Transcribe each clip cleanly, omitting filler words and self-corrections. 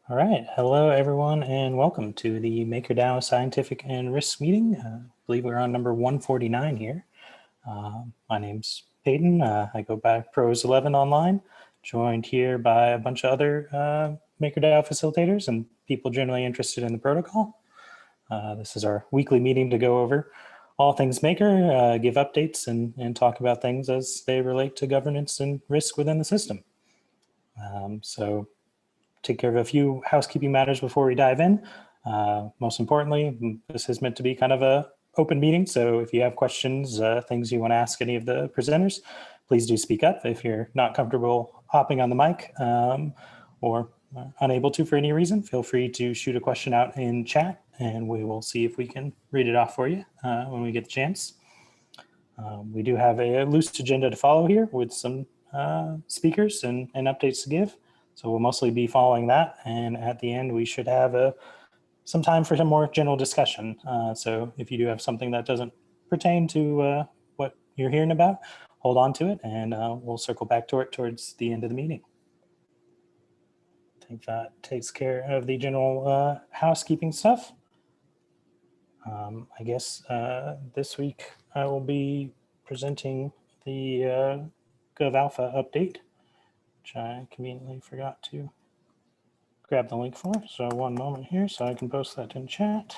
All right, hello everyone and welcome to the MakerDAO Scientific and Risk Meeting. I believe we're on number 149 here. My name's Peyton, I go by Pros11 online, joined here by a bunch of other MakerDAO facilitators and people generally interested in the protocol. This is our weekly meeting to go over all things Maker, give updates and talk about things as they relate to governance and risk within the system. So take care of a few housekeeping matters before we dive in. Most importantly, this is meant to be kind of a open meeting. So if you have questions, things you want to ask any of the presenters, please do speak up. If you're not comfortable hopping on the mic or unable to for any reason, feel free to shoot a question out in chat and we will see if we can read it off for you when we get the chance. We do have a loose agenda to follow here with some speakers and updates to give. So we'll mostly be following that. And at the end, we should have some time for some more general discussion. So if you do have something that doesn't pertain to what you're hearing about, hold on to it and we'll circle back to it towards the end of the meeting. I think that takes care of the general housekeeping stuff. I guess this week I will be presenting the GovAlpha update, which I conveniently forgot to grab the link for. So one moment here so I can post that in chat.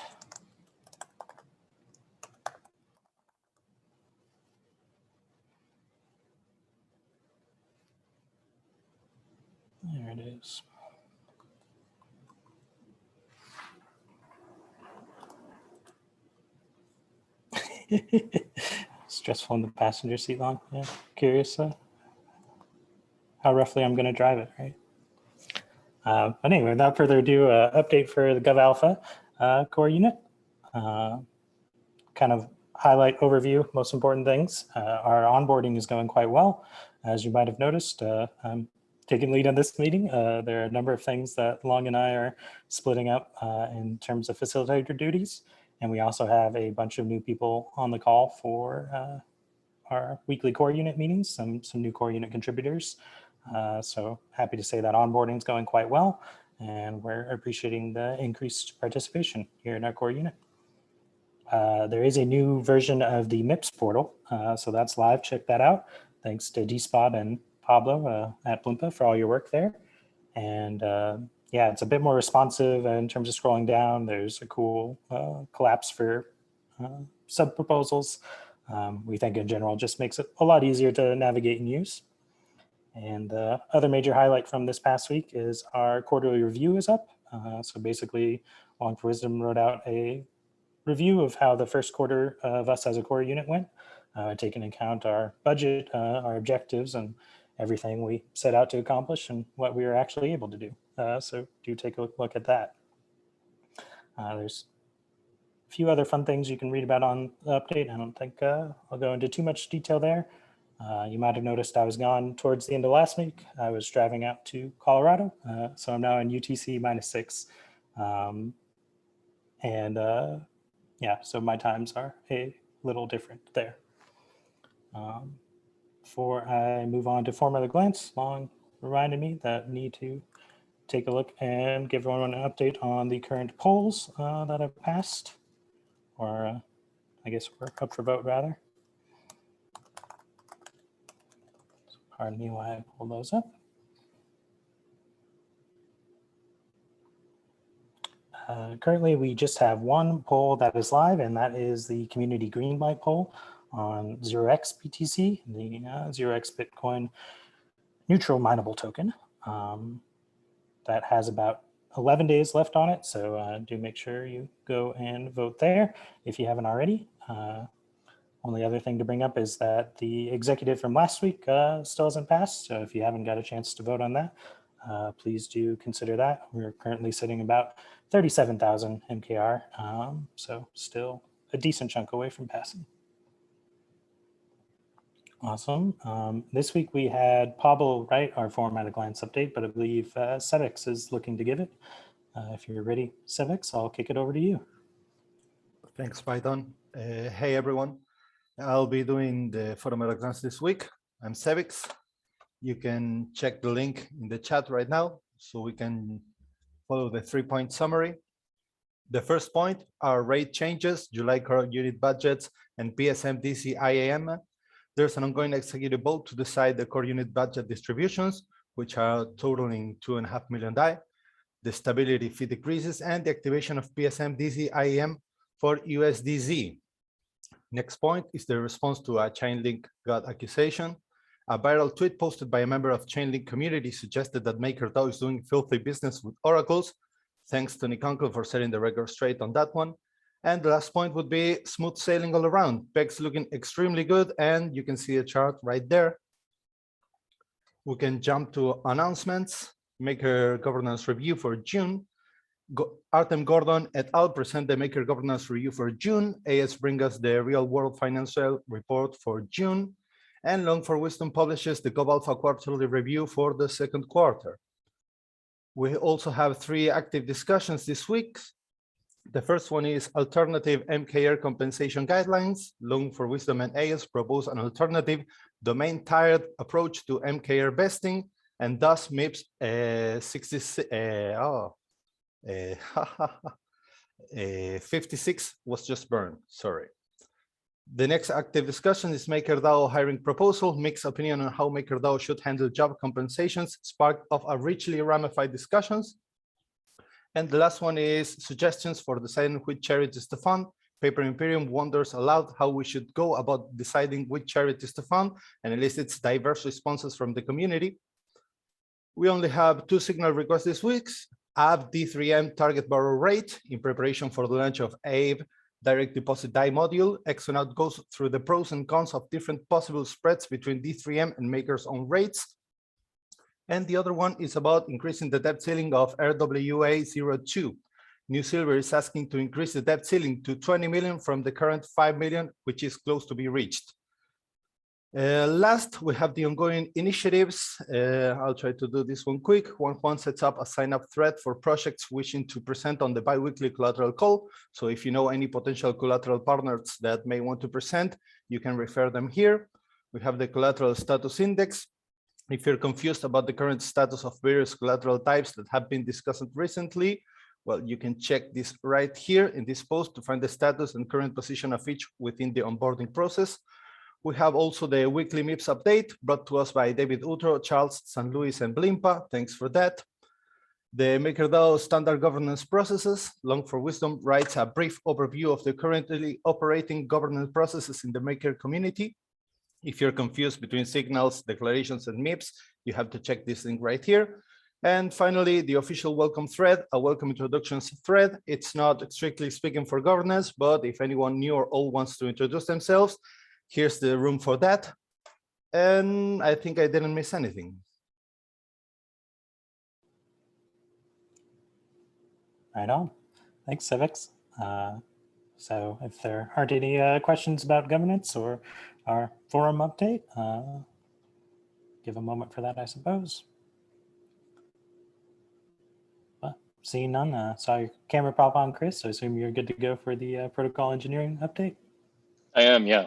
There it is. Stressful in the passenger seat long. Yeah, curious how roughly I'm going to drive it, right? But anyway, without further ado, update for the GovAlpha core unit. Kind of highlight overview, most important things. Our onboarding is going quite well. As you might have noticed, I'm taking lead on this meeting. There are a number of things that Long and I are splitting up in terms of facilitator duties. And we also have a bunch of new people on the call for our weekly core unit meetings, some new core unit contributors. So happy to say that onboarding is going quite well. And we're appreciating the increased participation here in our core unit. There is a new version of the MIPs portal, so that's live. Check that out. Thanks to DSpot and Pablo at Bloompa for all your work there. And yeah, it's a bit more responsive in terms of scrolling down. There's a cool collapse for sub-proposals. We think in general just makes it a lot easier to navigate and use. And the other major highlight from this past week is our quarterly review is up. So basically, Long for Wisdom wrote out a review of how the first quarter of us as a core unit went, taking into account our budget, our objectives, and everything we set out to accomplish and what we were actually able to do. So do take a look at that. There's a few other fun things you can read about on the update. I don't think I'll go into too much detail there. You might have noticed I was gone towards the end of last week. I was driving out to Colorado, so I'm now in UTC -6. Yeah, so my times are a little different there. Before I move on to form at a glance, Long reminded me that I need to take a look and give everyone an update on the current polls that have passed, or I guess we're up for vote rather. So pardon me while I pull those up. Currently, we just have one poll that is live, and that is the community greenlight poll on 0x BTC, the 0x Bitcoin neutral mineable token. That has about 11 days left on it, so do make sure you go and vote there if you haven't already. Only other thing to bring up is that the executive from last week still hasn't passed, so if you haven't got a chance to vote on that, please do consider that. We're currently sitting about 37,000 MKR, so still a decent chunk away from passing. Awesome. This week we had Pablo write our form at a glance update, but I believe Sevix is looking to give it. If you're ready, Sevix, I'll kick it over to you. Thanks, Python. Hey, everyone. I'll be doing the forum at a glance this week. I'm Sevix. You can check the link in the chat right now so we can follow the 3-point summary. The first point are rate changes, July core unit budgets, and PSM DC IAM. There's an ongoing executive vote to decide the core unit budget distributions, which are totaling 2.5 million DAI, the stability fee decreases, and the activation of PSM DC IAM for USDZ. Next point is the response to a Chainlink God accusation. A viral tweet posted by a member of Chainlink community suggested that MakerDAO is doing filthy business with oracles. Thanks to Nikonko for setting the record straight on that one. And the last point would be smooth sailing all around. PEG's looking extremely good, and you can see a chart right there. We can jump to announcements. Maker governance review for June. Artem Gordon et al. Present the Maker governance review for June. AS bring us the real world financial report for June. And Long for Wisdom publishes the GovAlpha quarterly review for the second quarter. We also have 3 active discussions this week. The first one is alternative MKR compensation guidelines. Long for Wisdom and AS propose an alternative domain-tied approach to MKR vesting, and thus MIPs 56 was just burned, sorry. The next active discussion is MakerDAO hiring proposal, mixed opinion on how MakerDAO should handle job compensations, sparked of a richly ramified discussions. And the last one is suggestions for deciding which charities to fund. Paper Imperium wonders aloud how we should go about deciding which charities to fund, and elicits diverse responses from the community. We only have 2 signal requests this week. Aave D3M target borrow rate in preparation for the launch of Aave direct deposit DAI module. Exonaut goes through the pros and cons of different possible spreads between D3M and Maker's own rates. And the other one is about increasing the debt ceiling of RWA02. New Silver is asking to increase the debt ceiling to 20 million from the current 5 million, which is close to be reached. Last, we have the ongoing initiatives. I'll try to do this one quick. One sets up a sign-up thread for projects wishing to present on the bi-weekly collateral call. So if you know any potential collateral partners that may want to present, you can refer them here. We have the collateral status index. If you're confused about the current status of various collateral types that have been discussed recently, well, you can check this right here in this post to find the status and current position of each within the onboarding process. We have also the weekly MIPS update brought to us by David Utro, Charles San Luis, and Blimpa. Thanks for that. The MakerDAO standard governance processes. Long for Wisdom writes a brief overview of the currently operating governance processes in the Maker community. If you're confused between signals, declarations, and MIPS, you have to check this link right here. And finally, the official welcome thread, a welcome introductions thread. It's not strictly speaking for governance, but if anyone new or old wants to introduce themselves, here's the room for that. And I think I didn't miss anything. Right on. Thanks, Civics. So if there aren't any questions about governance or our forum update, give a moment for that, I suppose. But seeing none, saw your camera pop on, Chris, so I assume you're good to go for the protocol engineering update? I am, yeah.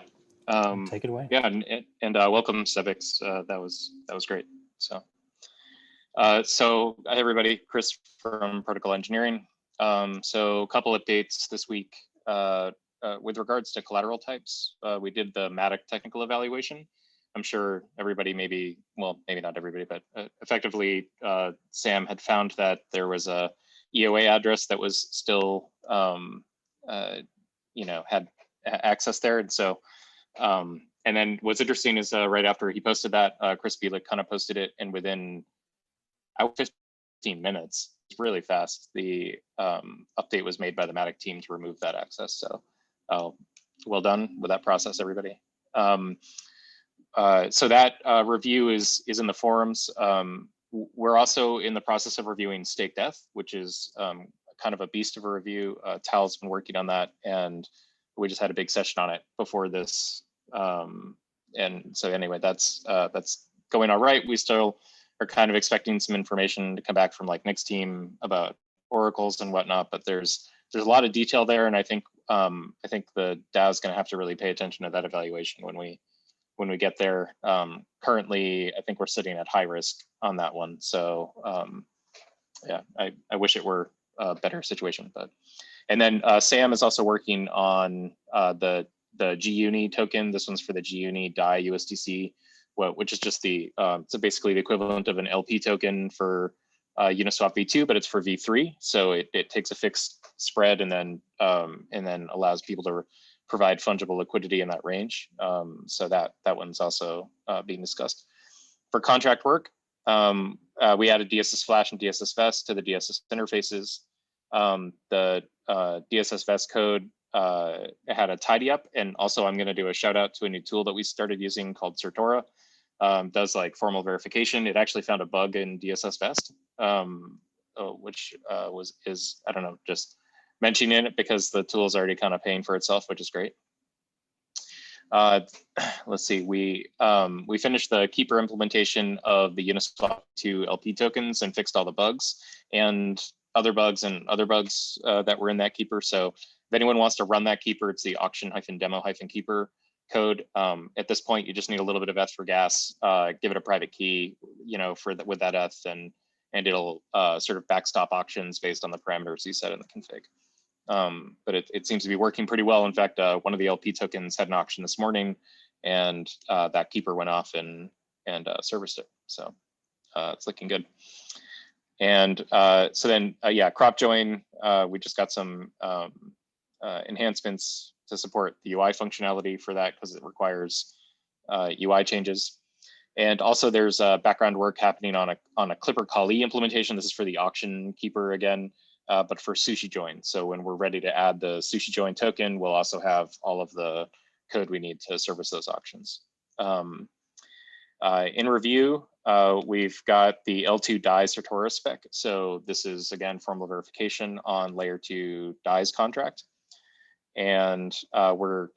Take it away. Yeah, and welcome, Civics. That was great. So, hi everybody, Chris from Protocol Engineering. So a couple updates this week with regards to collateral types. We did the Matic technical evaluation. I'm sure everybody maybe not everybody, but effectively Sam had found that there was a EOA address that was still, had access there. And so, and then what's interesting is right after he posted that, Chris Bielik kind of posted it, and within 15 minutes, really fast, the update was made by the Matic team to remove that access. So well done with that process, everybody. So that review is in the forums. We're also in the process of reviewing Stake Death, which is kind of a beast of a review. Tal's been working on that, and we just had a big session on it before this. And so anyway, that's going all right. We still are kind of expecting some information to come back from like Nick's team about oracles and whatnot, but there's a lot of detail there, and I think the DAO is going to have to really pay attention to that evaluation when we get there. Currently, I think we're sitting at high risk on that one, so yeah, I wish it were a better situation, but. And then Sam is also working on the GUNI token. This one's for the GUNI DAI USDC, which is just the so basically the equivalent of an LP token for Uniswap v2, but it's for v3. So it takes a fixed spread and then allows people to provide fungible liquidity in that range. So that one's also being discussed. For contract work, we added DSS Flash and DSS Vest to the DSS interfaces. The DSS Vest code had a tidy up, and also I'm going to do a shout out to a new tool that we started using called Certora. Does like formal verification. It actually found a bug in DSS Vest, which is I don't know, just mentioning it because the tool is already kind of paying for itself, which is great. Let's see, we finished the Keeper implementation of the Uniswap 2 LP tokens and fixed all the bugs and other bugs that were in that Keeper. So if anyone wants to run that Keeper, it's the auction-demo-keeper code. At this point, you just need a little bit of ETH for gas, give it a private key, you know, with that ETH, and it'll sort of backstop auctions based on the parameters you set in the config. But it seems to be working pretty well. In fact, one of the LP tokens had an auction this morning, and that Keeper went off and serviced it. So it's looking good. And so then, yeah, crop join, we just got some enhancements to support the UI functionality for that because it requires UI changes. And also there's background work happening on a Clipper Kali implementation. This is for the auction Keeper again, but for Sushi Join. So when we're ready to add the Sushi Join token, we'll also have all of the code we need to service those auctions. In review, we've got the L2 DAI Certora spec. So this is, again, formal verification on layer 2 DAI's contract. And we're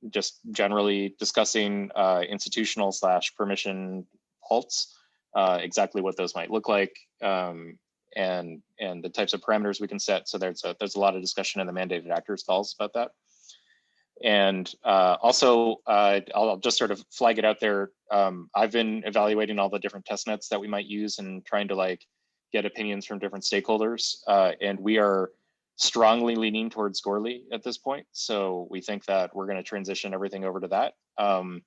just generally discussing institutional / permission halts, exactly what those might look like, and the types of parameters we can set. So there's a lot of discussion in the mandated actors calls about that. And also, I'll just sort of flag it out there. I've been evaluating all the different test nets that we might use and trying to like get opinions from different stakeholders. And we are strongly leaning towards Goerli at this point. So we think that we're going to transition everything over to that. I'm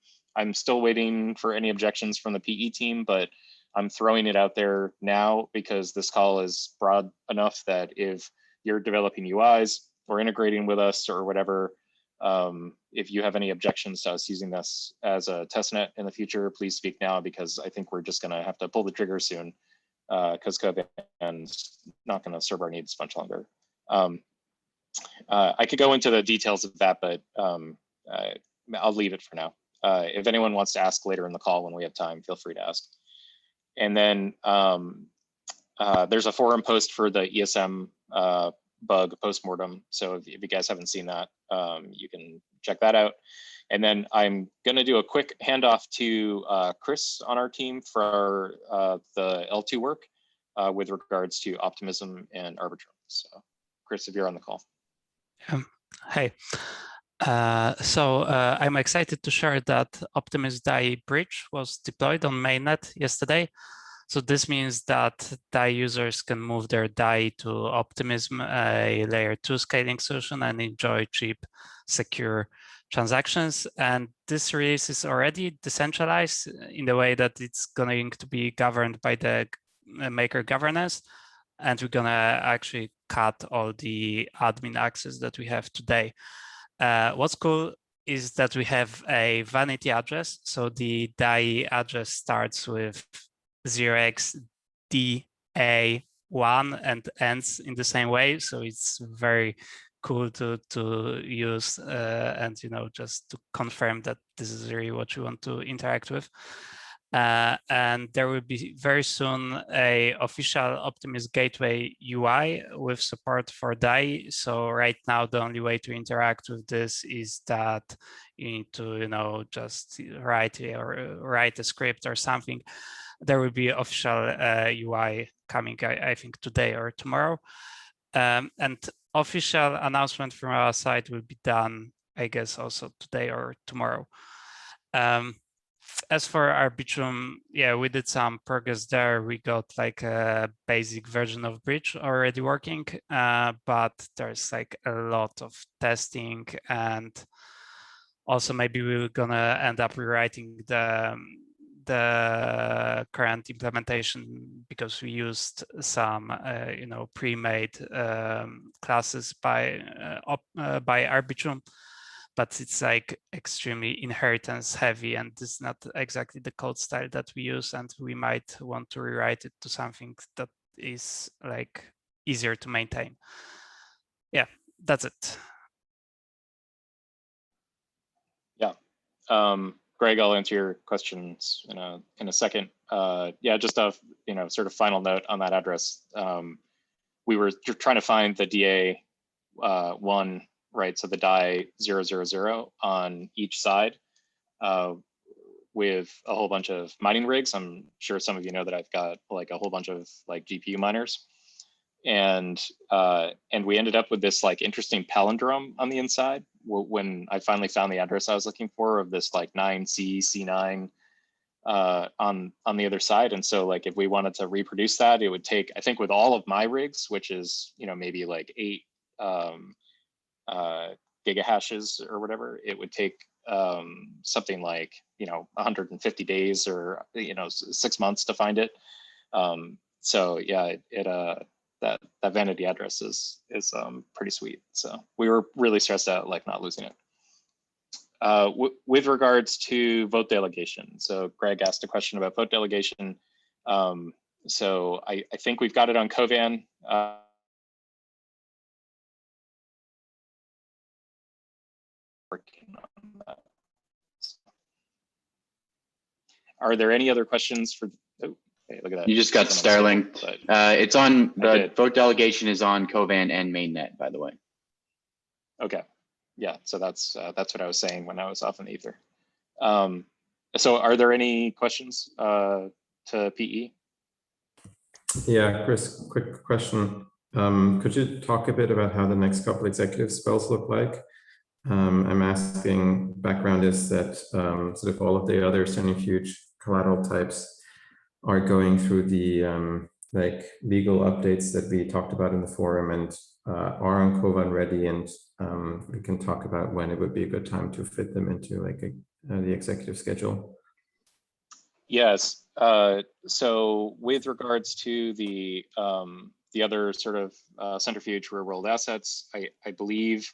still waiting for any objections from the PE team, but I'm throwing it out there now because this call is broad enough that if you're developing UIs or integrating with us or whatever, if you have any objections to us using this as a testnet in the future, please speak now, because I think we're just going to have to pull the trigger soon because Code's not going to serve our needs much longer. I could go into the details of that, but I'll leave it for now. If anyone wants to ask later in the call when we have time, feel free to ask. And then there's a forum post for the ESM bug postmortem. So if you guys haven't seen that, you can check that out. And then I'm going to do a quick handoff to Chris on our team for the L2 work with regards to Optimism and Arbitrum. So Chris, if you're on the call. Hey. So I'm excited to share that Optimism Die Bridge was deployed on mainnet yesterday. So this means that DAI users can move their DAI to Optimism, a layer 2 scaling solution, and enjoy cheap, secure transactions. And this release is already decentralized in the way that it's going to be governed by the maker governance. And we're going to actually cut all the admin access that we have today. What's cool is that we have a vanity address. So the DAI address starts with 0xDA1 and ends in the same way. So it's very cool to use and, you know, just to confirm that this is really what you want to interact with. And there will be very soon a official Optimism Gateway UI with support for DAI. So right now, the only way to interact with this is that you need to, you know, just write a script or something. There will be official UI coming, I think, today or tomorrow. And official announcement from our side will be done, I guess, also today or tomorrow. as for Arbitrum, yeah, we did some progress there. We got like a basic version of Bridge already working, but there's like a lot of testing, and also maybe we're gonna end up rewriting the current implementation because we used some pre-made classes by Arbitrum, but it's like extremely inheritance heavy, and it's not exactly the code style that we use, and we might want to rewrite it to something that is like easier to maintain. Yeah, that's it. Yeah. Greg, I'll answer your questions in a second. Yeah, just a sort of final note on that address. We were trying to find the DA one, right? So the die 000 on each side with a whole bunch of mining rigs. I'm sure some of you know that I've got like a whole bunch of like GPU miners, and we ended up with this like interesting palindrome on the inside when I finally found the address I was looking for of this like 9C C9 on the other side. And so like if we wanted to reproduce that, it would take, I think with all of my rigs, which is maybe like 8 gigahashes or whatever, it would take something like 150 days or 6 months to find it. So yeah, that vanity address is pretty sweet. So we were really stressed out like not losing it. With regards to vote delegation, so Greg asked a question about vote delegation. So I think we've got it on Kovan. Working on that. Are there any other questions for? Oh, hey, look at that. You just got Starlinked. It's on the vote delegation is on Kovan and mainnet, by the way. Okay. Yeah, so that's what I was saying when I was off in the ether. So are there any questions to PE? Yeah, Chris, quick question. Could you talk a bit about how the next couple executive spells look like? I'm asking, background is that sort of all of the other centrifuge collateral types are going through the like legal updates that we talked about in the forum and are on Kovan ready, and we can talk about when it would be a good time to fit them into like the executive schedule. Yes. So with regards to the other sort of centrifuge real world assets, I believe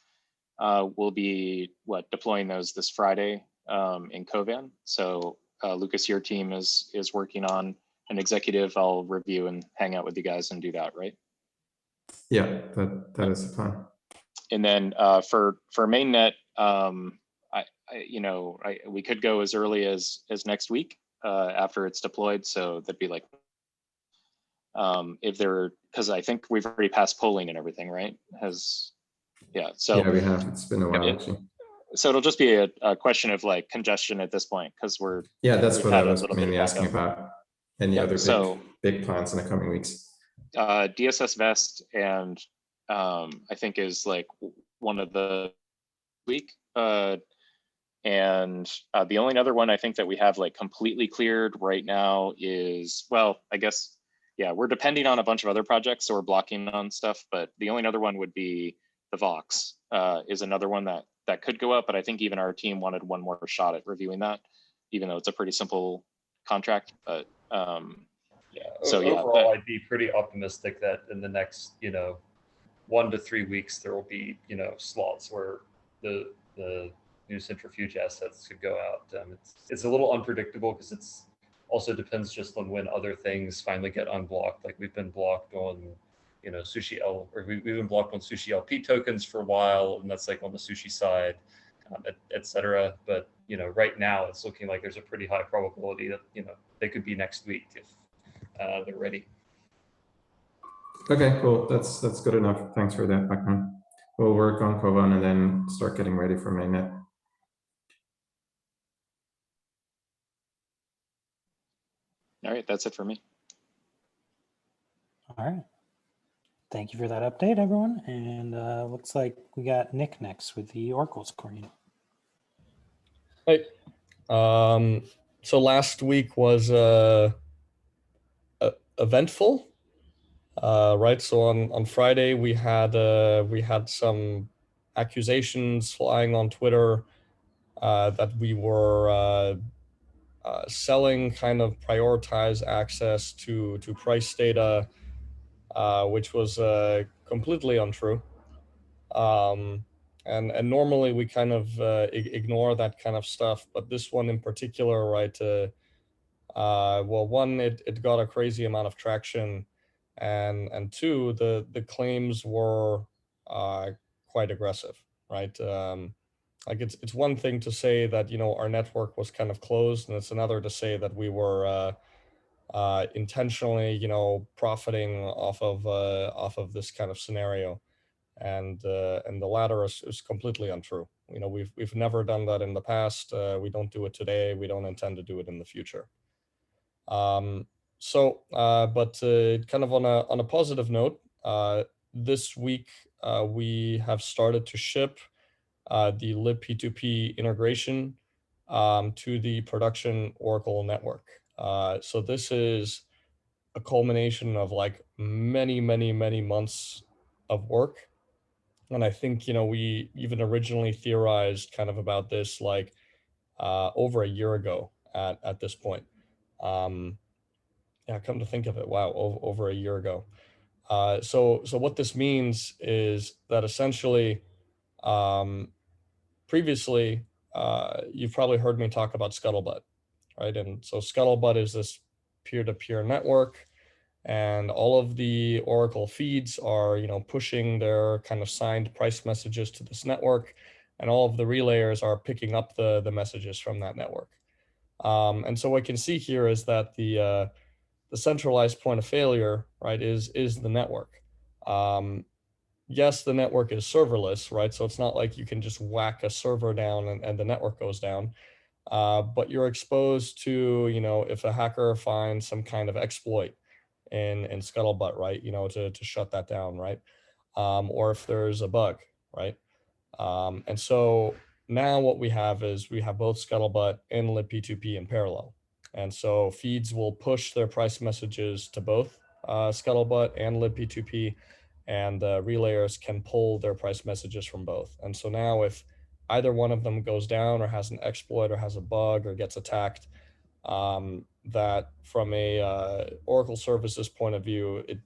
we'll be deploying those this Friday in Kovan. So Lucas, your team is working on an executive. I'll review and hang out with you guys and do that, right? Yeah, that is the plan. And then for mainnet, we could go as early as next week after it's deployed. So that'd be like if there, because I think we've already passed polling and everything, right? Yeah. So yeah, we have. It's been a while actually. So it'll just be a question of like congestion at this point because we're that's what I was mainly asking about. Any other big plans in the coming weeks? DSS Vest and I think is like one of the week. And the only other one I think that we have like completely cleared right now is, well, I guess, yeah, we're depending on a bunch of other projects, so we're blocking on stuff, but the only other one would be the Vox is another one that could go up, but I think even our team wanted one more shot at reviewing that, even though it's a pretty simple contract, but yeah. So yeah, overall, I'd be pretty optimistic that in the next 1 to 3 weeks there will be slots where the new centrifuge assets could go out. It's a little unpredictable because it's also depends just on when other things finally get unblocked. Like we've been blocked on Sushi L, or we've been blocked on Sushi LP tokens for a while, and that's like on the Sushi side, etc. But right now it's looking like there's a pretty high probability that they could be next week if they're ready. Okay, cool. That's good enough. Thanks for that background. We'll work on Kovan and then start getting ready for mainnet. All right, that's it for me. All right. Thank you for that update, everyone. And looks like we got Nick next with the Oracle's Coordinator. Hey. So last week was eventful, right? So on Friday we had some accusations flying on Twitter that we were selling kind of prioritized access to price data, which was completely untrue. And normally we kind of ignore that kind of stuff, but this one in particular, right? Well, one, it got a crazy amount of traction, and two, the claims were quite aggressive, right? Like it's one thing to say that, you know, our network was kind of closed, and it's another to say that we were intentionally, you know, profiting off of this kind of scenario. And the latter is completely untrue. You know, we've never done that in the past. We don't do it today. We don't intend to do it in the future. But kind of on a positive note, this week we have started to ship the libp2p integration to the production Oracle network. So this is a culmination of like many months of work. And I think, you know, we even originally theorized kind of about this like over a year ago at this point. Yeah, come to think of it, wow, over a year ago. So what this means is that essentially, previously, you've probably heard me talk about Scuttlebutt, right? And so Scuttlebutt is this peer-to-peer network, and all of the Oracle feeds are, you know, pushing their kind of signed price messages to this network, and all of the relayers are picking up the messages from that network. And so what we can see here is that the centralized point of failure, right, is the network. Yes, the network is serverless, right? So it's not like you can just whack a server down and the network goes down. But you're exposed to, you know, if a hacker finds some kind of exploit in Scuttlebutt, right, you know, to shut that down, right? Or if there's a bug, right? And so now what we have is we have both Scuttlebutt and libp2p in parallel. And so feeds will push their price messages to both Scuttlebutt and libp2p, and relayers can pull their price messages from both. And so now if either one of them goes down or has an exploit or has a bug or gets attacked, that from a Oracle services point of view, it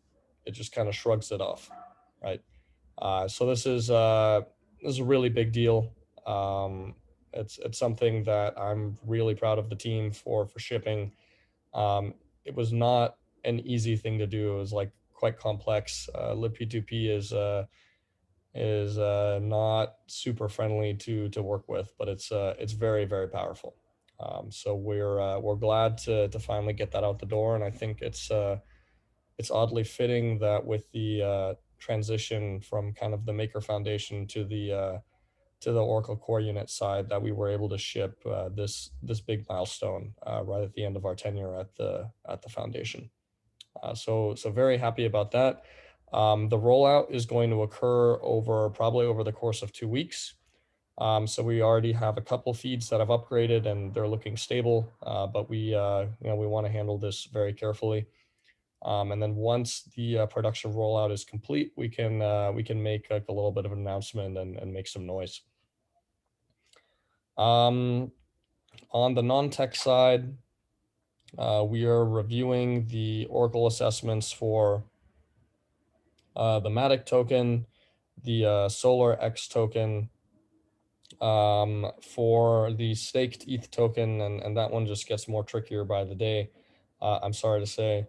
just kind of shrugs it off, right? So this is a really big deal. It's something that I'm really proud of the team for shipping. It was not an easy thing to do. It was like quite complex. libp2p is not super friendly to work with, but it's very powerful. So we're glad to finally get that out the door, and I think it's oddly fitting that with the transition from kind of the Maker Foundation to the Oracle Core Unit side, that we were able to ship this big milestone right at the end of our tenure at the foundation. So very happy about that. The rollout is going to occur probably over the course of 2 weeks. So we already have a couple feeds that have upgraded and they're looking stable, but we want to handle this very carefully. And then once the production rollout is complete, we can make like a little bit of an announcement and make some noise. On the non-tech side, we are reviewing the Oracle assessments for the Matic token, the Solar X token, for the staked ETH token, and that one just gets more trickier by the day, I'm sorry to say,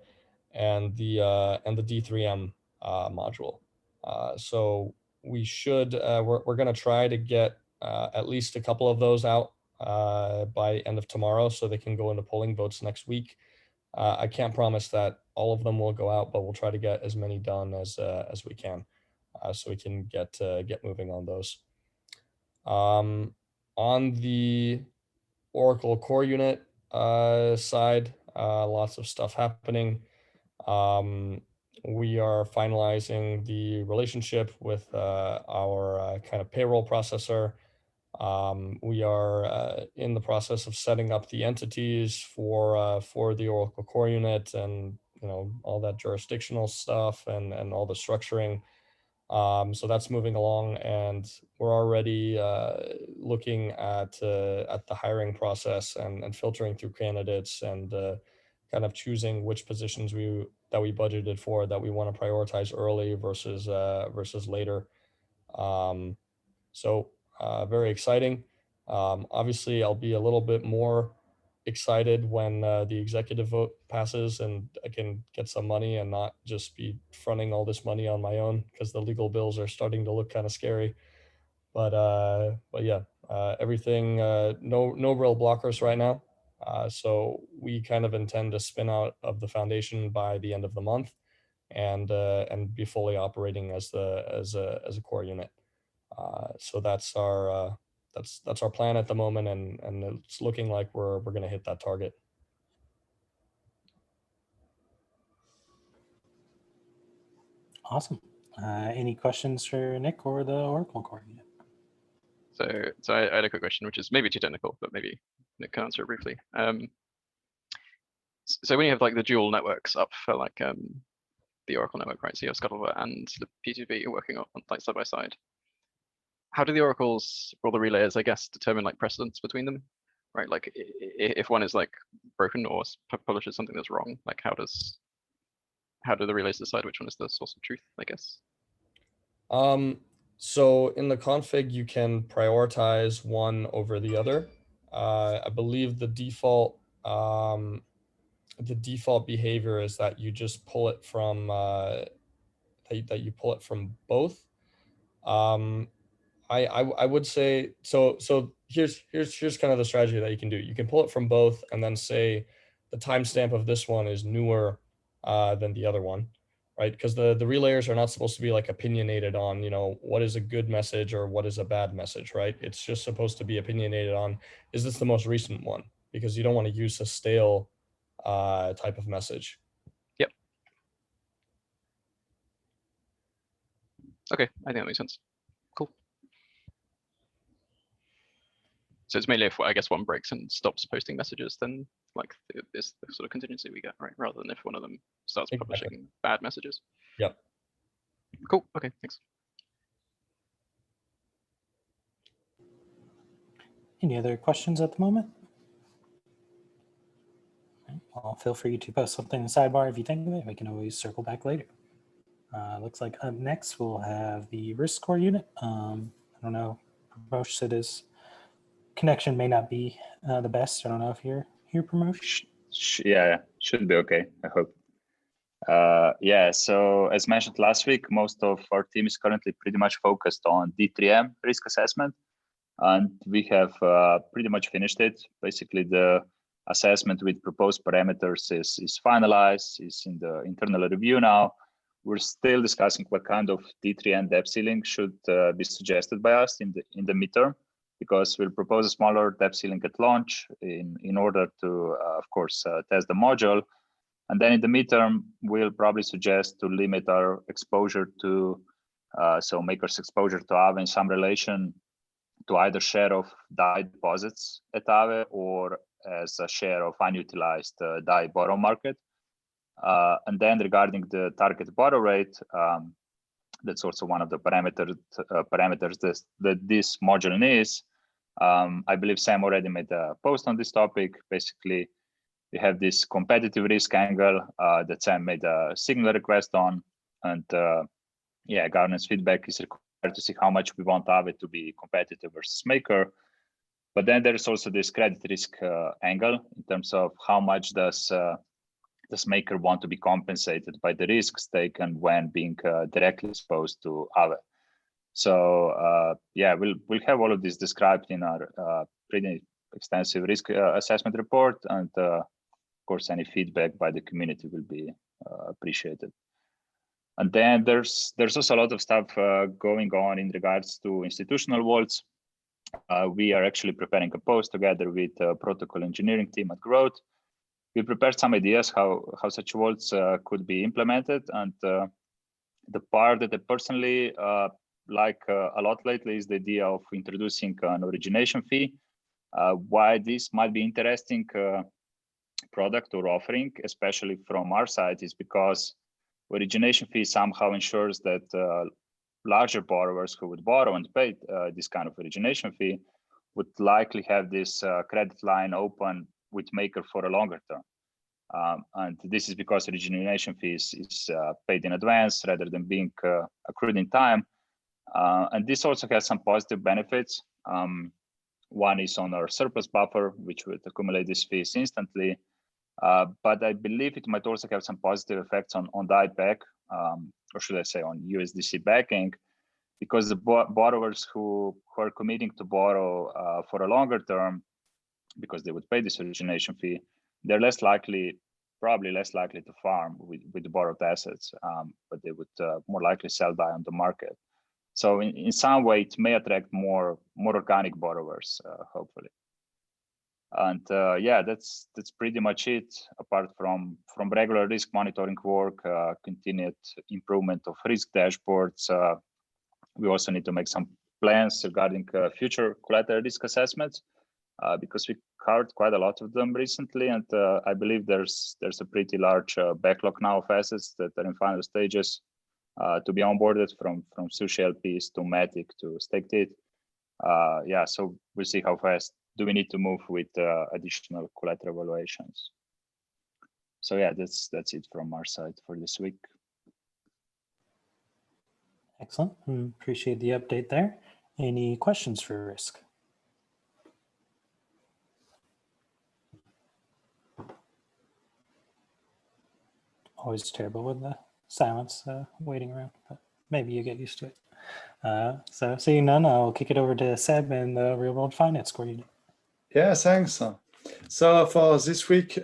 and the D3M module. So we should, we're going to try to get at least a couple of those out by end of tomorrow, so they can go into polling votes next week. I can't promise that all of them will go out, but we'll try to get as many done as we can, so we can get moving on those. On the Oracle Core Unit side, lots of stuff happening. We are finalizing the relationship with our kind of payroll processor. We are in the process of setting up the entities for the Oracle core unit, and all that jurisdictional stuff and all the structuring. So that's moving along, and we're already looking at the hiring process and filtering through candidates and kind of choosing which positions that we budgeted for that we want to prioritize early versus later. So very exciting. Obviously, I'll be a little bit more excited when the executive vote passes and I can get some money and not just be fronting all this money on my own, because the legal bills are starting to look kind of scary. But yeah, everything, no real blockers right now. So we kind of intend to spin out of the foundation by the end of the month and be fully operating as a core unit. So that's our plan at the moment, and it's looking like we're going to hit that target. Awesome. Any questions for Nick or the Oracle core unit? So I had a quick question, which is maybe too technical, but maybe Nick can answer it briefly. So when you have like the dual networks up for like the Oracle network, right? So you have Scuttlebutt and the P2P working on like side by side. How do the oracles or the relayers, I guess, determine like precedence between them, right? Like if one is like broken or publishes something that's wrong, like how do the relays decide which one is the source of truth, I guess? So in the config, you can prioritize one over the other. I believe the default behavior is that you just pull it from that you pull it from both. I would say so here's kind of the strategy that you can do. You can pull it from both and then say the timestamp of this one is newer than the other one, right? Because the relayers are not supposed to be like opinionated on, what is a good message or what is a bad message, right? It's just supposed to be opinionated on, is this the most recent one? Because you don't want to use a stale type of message. Yep. Okay, I think that makes sense. Cool. So it's mainly if, I guess, one breaks and stops posting messages, then like this the sort of contingency we get, right? Rather than if one of them starts publishing bad messages. Yep. Cool. Okay, thanks. Any other questions at the moment? Well, feel free to post something in the sidebar if you think of it. We can always circle back later. Looks like up next we'll have the risk core unit. I don't know, Pramosh said his connection may not be the best. I don't know if you're here, Pramosh. Yeah, should be okay, I hope. Yeah, so as mentioned last week, most of our team is currently pretty much focused on D3M risk assessment. And we have pretty much finished it. Basically, the assessment with proposed parameters is finalized, is in the internal review now. We're still discussing what kind of D3M depth ceiling should be suggested by us in the midterm, because we'll propose a smaller depth ceiling at launch in order to, of course, test the module. And then in the midterm, we'll probably suggest to limit our exposure to, so makers' exposure to Aave in some relation to either share of DAI deposits at Aave or as a share of unutilized DAI borrow market. And then regarding the target borrow rate, that's also one of the parameters that this module needs. I believe Sam already made a post on this topic. Basically, we have this competitive risk angle that Sam made a signal request on, and yeah, governance feedback is required to see how much we want Aave to be competitive versus Maker. But then there's also this credit risk angle in terms of how much does Maker want to be compensated by the risks taken when being directly exposed to Aave. So yeah, we'll have all of this described in our pretty extensive risk assessment report, and of course, any feedback by the community will be appreciated. And then there's also a lot of stuff going on in regards to institutional vaults. We are actually preparing a post together with protocol engineering team at Growth. We prepared some ideas how such vaults could be implemented, and the part that I personally like a lot lately is the idea of introducing an origination fee. Why this might be interesting product or offering, especially from our side, is because origination fee somehow ensures that larger borrowers who would borrow and pay this kind of origination fee would likely have this credit line open with Maker for a longer term. And this is because origination fees is paid in advance rather than being accrued in time. And this also has some positive benefits. One is on our surplus buffer, which would accumulate these fees instantly. But I believe it might also have some positive effects on DIPAC, or should I say on USDC backing, because the borrowers who are committing to borrow for a longer term, because they would pay this origination fee, they're probably less likely to farm with the borrowed assets, but they would more likely sell DAI on the market. So in some way, it may attract more organic borrowers, hopefully. And yeah, that's pretty much it. Apart from regular risk monitoring work, continued improvement of risk dashboards, we also need to make some plans regarding future collateral risk assessments, because we covered quite a lot of them recently, and I believe there's a pretty large backlog now of assets that are in final stages to be onboarded, from Sushi LPs to Matic to StakeD. Yeah, so we'll see how fast do we need to move with additional collateral evaluations. So yeah, that's it from our side for this week. Excellent. Appreciate the update there. Any questions for Risk? Always terrible with the silence waiting around, but maybe you get used to it. So seeing none, I'll kick it over to Seb and the Real World Finance Core Unit. Yeah, thanks. So for this week,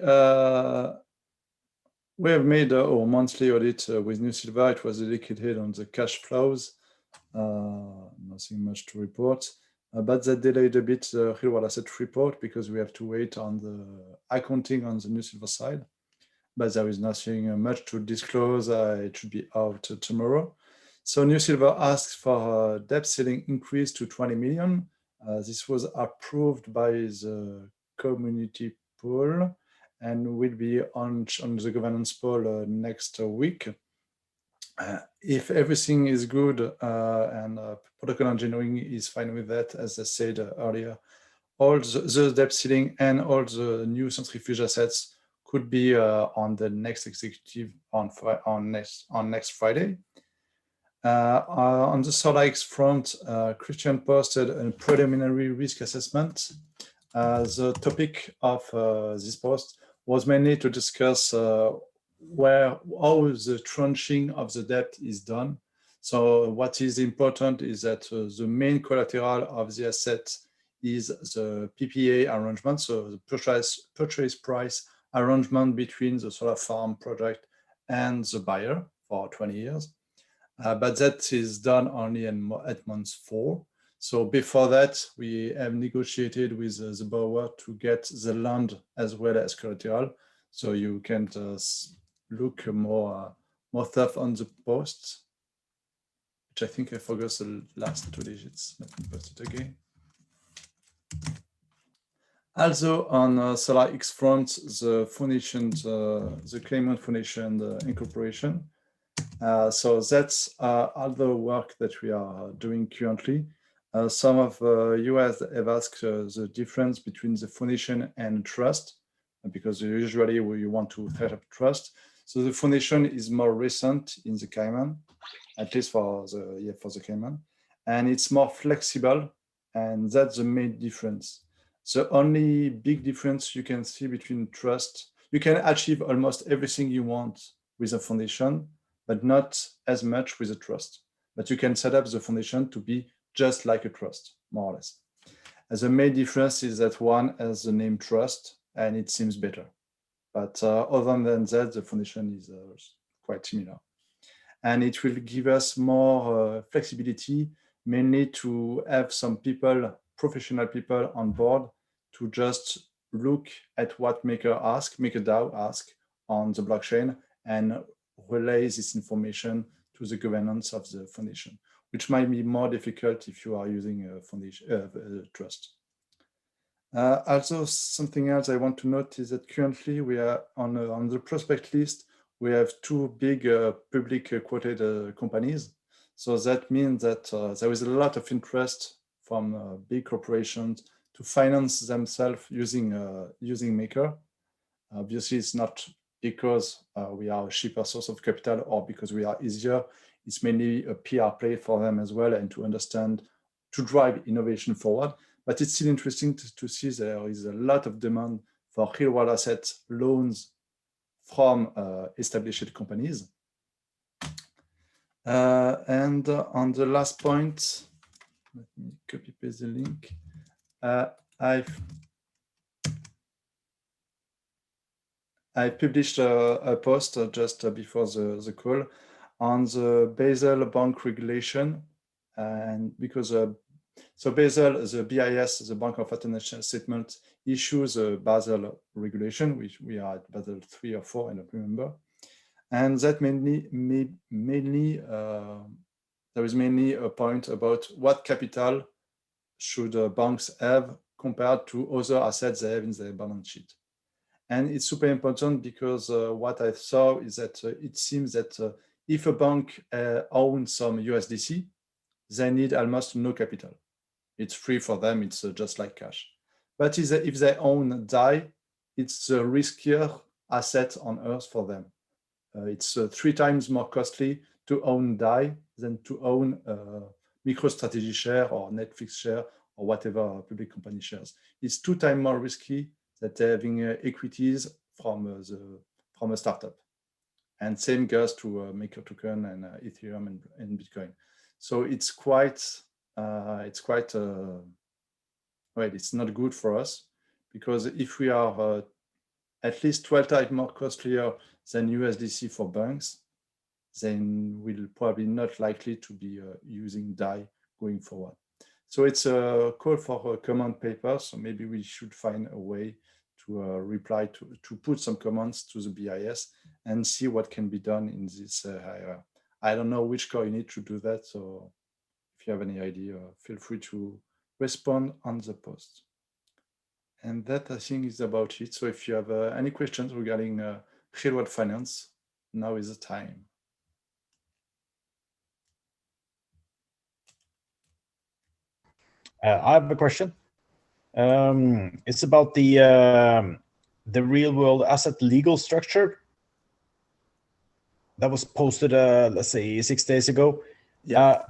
we have made our monthly audit with New Silver. It was dedicated on the cash flows. Nothing much to report, but that delayed a bit the real world asset report because we have to wait on the accounting on the New Silver side. But there is nothing much to disclose. It should be out tomorrow. So New Silver asks for a debt ceiling increase to 20 million. This was approved by the community pool and will be on the governance poll next week. If everything is good and protocol engineering is fine with that, as I said earlier, all the debt ceiling and all the new centrifuge assets could be on the next executive on next Friday. On the SolarX front, Christian posted a preliminary risk assessment. The topic of this post was mainly to discuss how the tranching of the debt is done. So what is important is that the main collateral of the asset is the PPA arrangement, so the purchase price arrangement between the solar farm project and the buyer for 20 years. But that is done only at month 4. So before that, we have negotiated with the borrower to get the land as well as collateral. So you can look more stuff on the post, which I think I forgot the last 2 digits. Let me post it again. Also on SolarX front, the foundation, the Claimant Foundation incorporation. So that's all the work that we are doing currently. Some of you have asked the difference between the foundation and trust, because usually you want to set up trust. So the foundation is more recent in the Cayman, at least for the Cayman, and it's more flexible, and that's the main difference. The only big difference you can see between trust, you can achieve almost everything you want with a foundation, but not as much with a trust. But you can set up the foundation to be just like a trust, more or less. And the main difference is that one has the name trust, and it seems better. But other than that, the foundation is quite similar. And it will give us more flexibility, mainly to have some people, professional people on board to just look at what MakerDAO ask on the blockchain and relay this information to the governance of the foundation, which might be more difficult if you are using a foundation trust. Also, something else I want to note is that currently we are on the prospect list. We have two big public quoted companies. So that means that there is a lot of interest from big corporations to finance themselves using Maker. Obviously, it's not because we are a cheaper source of capital or because we are easier. It's mainly a PR play for them as well, and to understand, to drive innovation forward. But it's still interesting to see there is a lot of demand for real world asset loans from established companies. And on the last point, let me copy paste the link. I published a post just before the call on the Basel bank regulation, and because so Basel, the BIS, the Bank of International Statement, issues a Basel regulation, which we are at Basel 3 or 4, I don't remember. And that there is mainly a point about what capital should banks have compared to other assets they have in their balance sheet. And it's super important because what I saw is that it seems that if a bank owns some USDC, they need almost no capital. It's free for them, it's just like cash. But if they own DAI, it's a riskier asset on earth for them. It's 3 times more costly to own DAI than to own MicroStrategy share or Netflix share or whatever public company shares. It's 2 times more risky than having equities from a startup. And same goes to Maker token and Ethereum and Bitcoin. So it's quite well, it's not good for us, because if we are at least 12 times more costlier than USDC for banks, then we'll probably not likely to be using DAI going forward. So it's a call for a comment paper. So maybe we should find a way to reply to put some comments to the BIS and see what can be done in this area. I don't know which core you need to do that. So if you have any idea, feel free to respond on the post. And that, I think, is about it. So if you have any questions regarding real world finance, now is the time. I have a question. It's about the real world asset legal structure that was posted, let's say, 6 days ago. Yeah.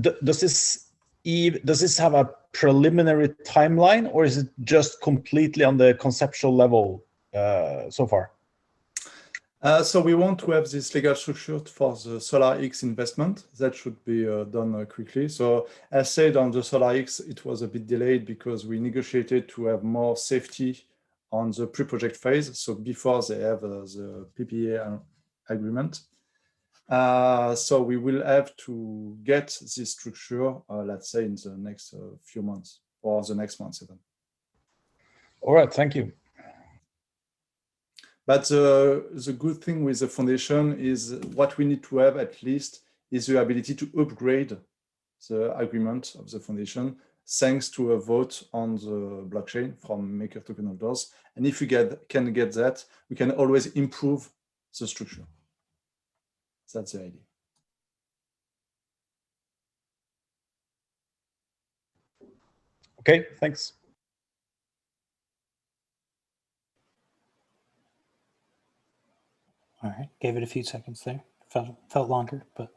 Does this have a preliminary timeline, or is it just completely on the conceptual level so far? So we want to have this legal structure for the SolarX investment. That should be done quickly. So as said, on the SolarX, it was a bit delayed because we negotiated to have more safety on the pre-project phase. So before they have the PPA agreement. So we will have to get this structure, let's say, in the next few months, or the next month even. All right, thank you. But the good thing with the foundation is what we need to have at least is the ability to upgrade the agreement of the foundation thanks to a vote on the blockchain from Maker token holders. And if we can get that, we can always improve the structure. That's the idea. Okay, thanks. All right, gave it a few seconds there. Felt longer, but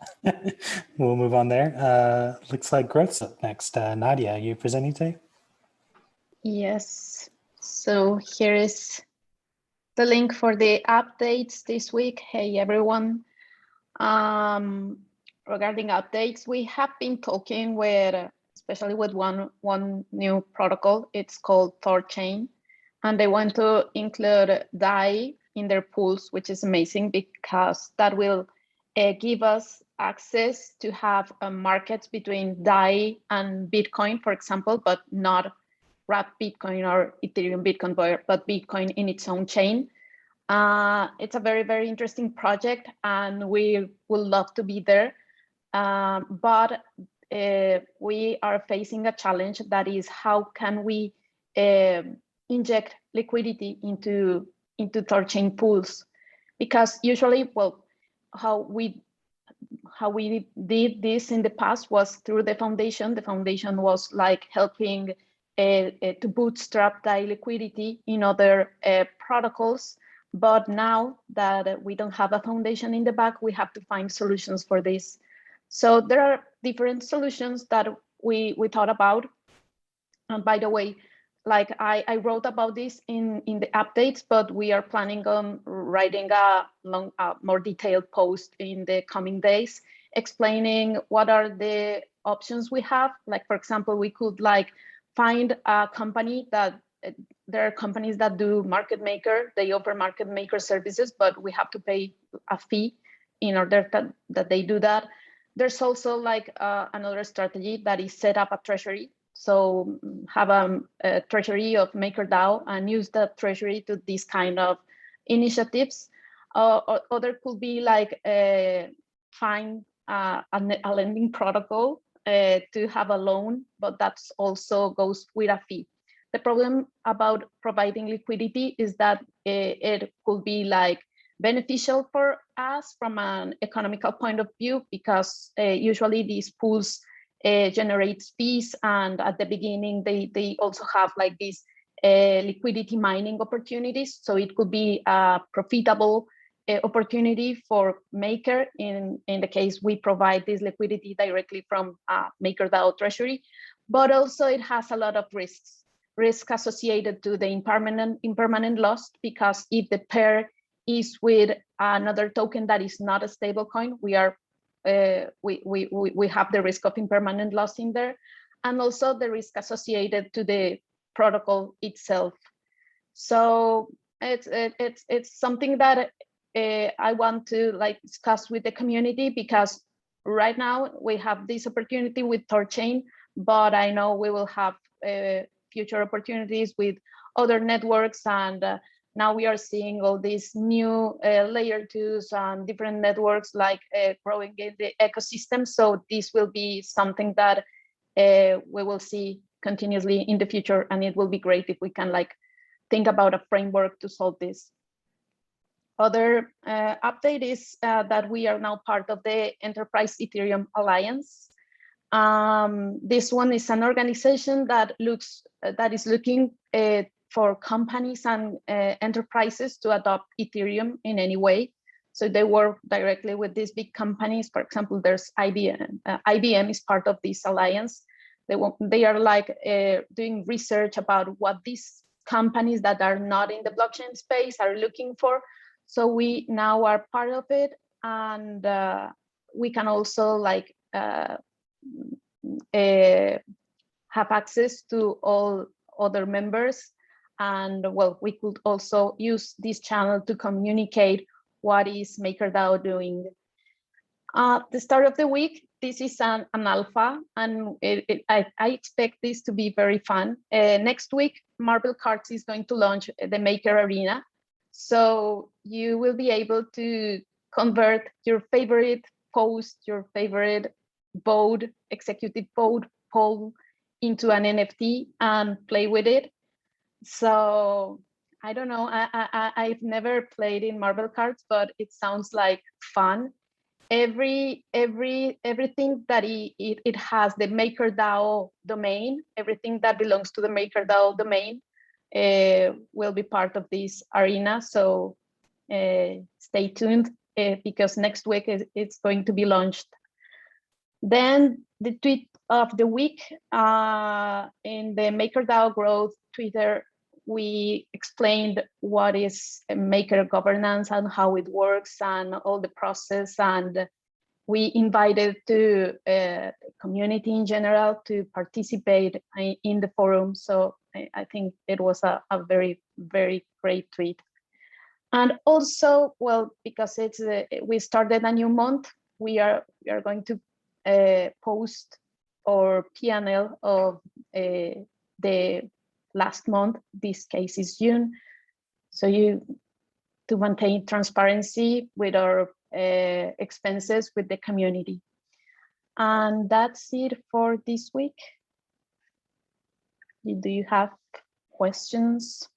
we'll move on there. Looks like growth's up next. Nadia, are you presenting today? Yes. So here is the link for the updates this week. Hey, everyone. Regarding updates, we have been talking with, especially with one new protocol. It's called Thorchain, and they want to include DAI in their pools, which is amazing because that will give us access to have markets between DAI and Bitcoin, for example, but not wrap Bitcoin or Ethereum Bitcoin, but Bitcoin in its own chain. It's a very, very interesting project, and we would love to be there. But we are facing a challenge, that is, how can we inject liquidity into Thorchain pools? Because usually, well, how we did this in the past was through the foundation. The foundation was like helping to bootstrap DAI liquidity in other protocols. But now that we don't have a foundation in the back, we have to find solutions for this. So there are different solutions that we thought about. And by the way, like I wrote about this in the updates, but we are planning on writing a more detailed post in the coming days, explaining what are the options we have. Like, for example, we could like find a company that there are companies that do market maker, they offer market maker services, but we have to pay a fee in order that they do that. There's also like another strategy that is set up a treasury. So have a treasury of MakerDAO and use that treasury to these kind of initiatives. Or there could be like find a lending protocol to have a loan, but that's also goes with a fee. The problem about providing liquidity is that it could be like beneficial for us from an economical point of view, because usually these pools generate fees, and at the beginning they also have like these liquidity mining opportunities. So it could be a profitable opportunity for Maker in the case we provide this liquidity directly from MakerDAO treasury, but also it has a lot of risk associated to the impermanent loss, because if the pair is with another token that is not a stable coin, we have the risk of impermanent loss in there, and also the risk associated to the protocol itself. So it's something that I want to like discuss with the community, because right now we have this opportunity with Thorchain, but I know we will have future opportunities with other networks, and now we are seeing all these new layer 2s and different networks like growing in the ecosystem. So this will be something that we will see continuously in the future, and it will be great if we can like think about a framework to solve this. Other update is that we are now part of the Enterprise Ethereum Alliance. This one is an organization that is looking for companies and enterprises to adopt Ethereum in any way. So they work directly with these big companies. For example, there's IBM. IBM is part of this alliance. They are like doing research about what these companies that are not in the blockchain space are looking for. So we now are part of it, and we can also like have access to all other members. And well, we could also use this channel to communicate what is MakerDAO doing. The start of the week, this is an alpha, and I expect this to be very fun. Next week, Marble Cards is going to launch the Maker Arena. So you will be able to convert your favorite post, your favorite vote, executive vote, poll into an NFT and play with it. So I don't know, I've never played in Marble Cards, but it sounds like fun. Everything that it has the MakerDAO domain, everything that belongs to the MakerDAO domain will be part of this arena. So stay tuned because next week it's going to be launched. Then the tweet of the week in the MakerDAO Growth Twitter, we explained what is Maker governance and how it works and all the process, and we invited to the community in general to participate in the forum. So I think it was a very, very great tweet. And also, well, because it's we started a new month, we are going to post our P&L of the last month. This case is June. So to maintain transparency with our expenses with the community. And that's it for this week. Do you have questions